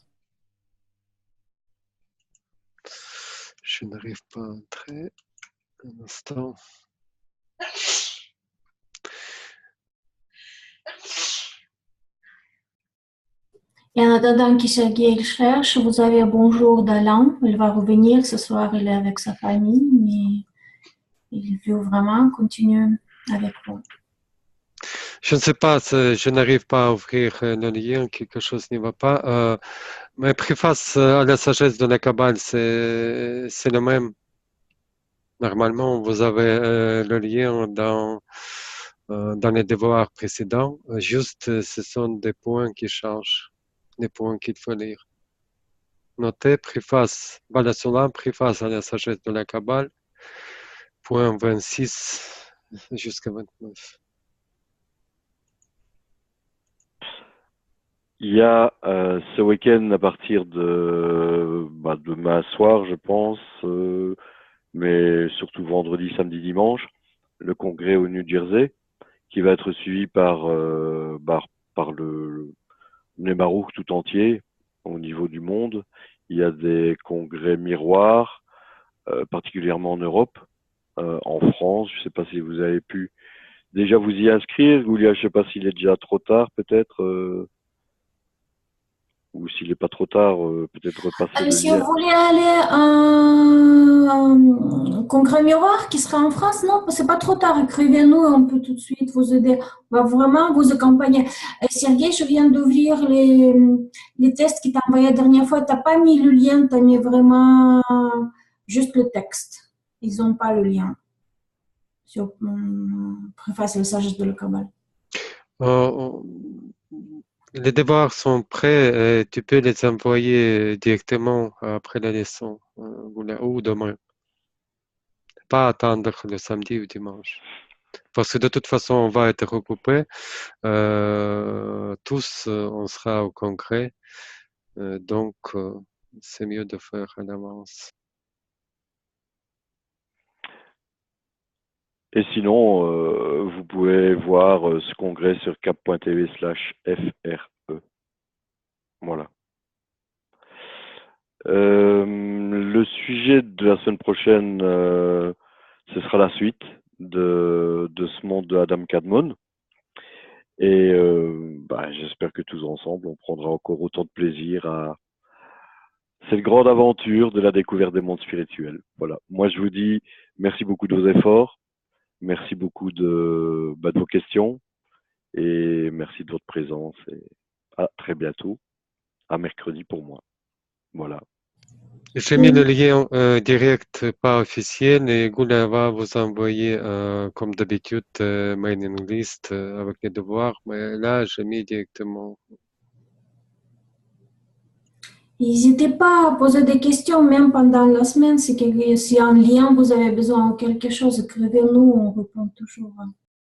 Je n'arrive pas à entrer. Un instant. Et en attendant qu'Issergueï cherche, vous avez bonjour d'Alain, il va revenir ce soir, il est avec sa famille, mais il veut vraiment continuer avec vous. Je ne sais pas, je n'arrive pas à ouvrir le lien, quelque chose n'y va pas. Mais préface à la sagesse de la Kabbale, c'est le même. Normalement, vous avez le lien dans les devoirs précédents. Juste, ce sont des points qui changent, des points qu'il faut lire. Notez préface, Bala Sulam, préface à la sagesse de la Kabbale, point 26 jusqu'à 29. Il y a ce week-end à partir de demain soir, je pense, mais surtout vendredi, samedi, dimanche, le congrès au New Jersey, qui va être suivi par le Nemarouk tout entier au niveau du monde. Il y a des congrès miroirs, particulièrement en Europe, en France. Je ne sais pas si vous avez pu déjà vous y inscrire, Goulia, je ne sais pas s'il est déjà trop tard peut-être. Ou s'il n'est pas trop tard, peut-être repasser le Si lien. vous voulez aller à un congrès miroir qui sera en France, non, c'est pas trop tard. Écrivez-nous, on peut tout de suite vous aider. On va vraiment vous accompagner. Sergueï, je viens d'ouvrir les tests qui t'a envoyé la dernière fois. Tu n'as pas mis le lien, tu as mis vraiment juste le texte. Ils n'ont pas le lien sur préface et le sagesse de la Kabbale. Les devoirs sont prêts, et tu peux les envoyer directement après la leçon ou demain. Pas attendre le samedi ou dimanche. Parce que de toute façon, on va être regroupés. Tous, on sera au congrès. Donc, c'est mieux de faire à l'avance. Et sinon, vous pouvez voir ce congrès sur cap.tv/FRE. Voilà. Le sujet de la semaine prochaine, ce sera la suite de ce monde de Adam Kadmon. Et j'espère que tous ensemble, on prendra encore autant de plaisir à cette grande aventure de la découverte des mondes spirituels. Voilà. Moi, je vous dis merci beaucoup de vos efforts. Merci beaucoup de vos questions et merci de votre présence et à très bientôt, à mercredi pour moi. Voilà. J'ai mis le lien direct, pas officiel, et Goula va vous envoyer, comme d'habitude, mailing list avec les devoirs, mais là, j'ai mis directement. N'hésitez pas à poser des questions, même pendant la semaine. Si un lien, vous avez besoin de quelque chose, écrivez-nous, on répond toujours.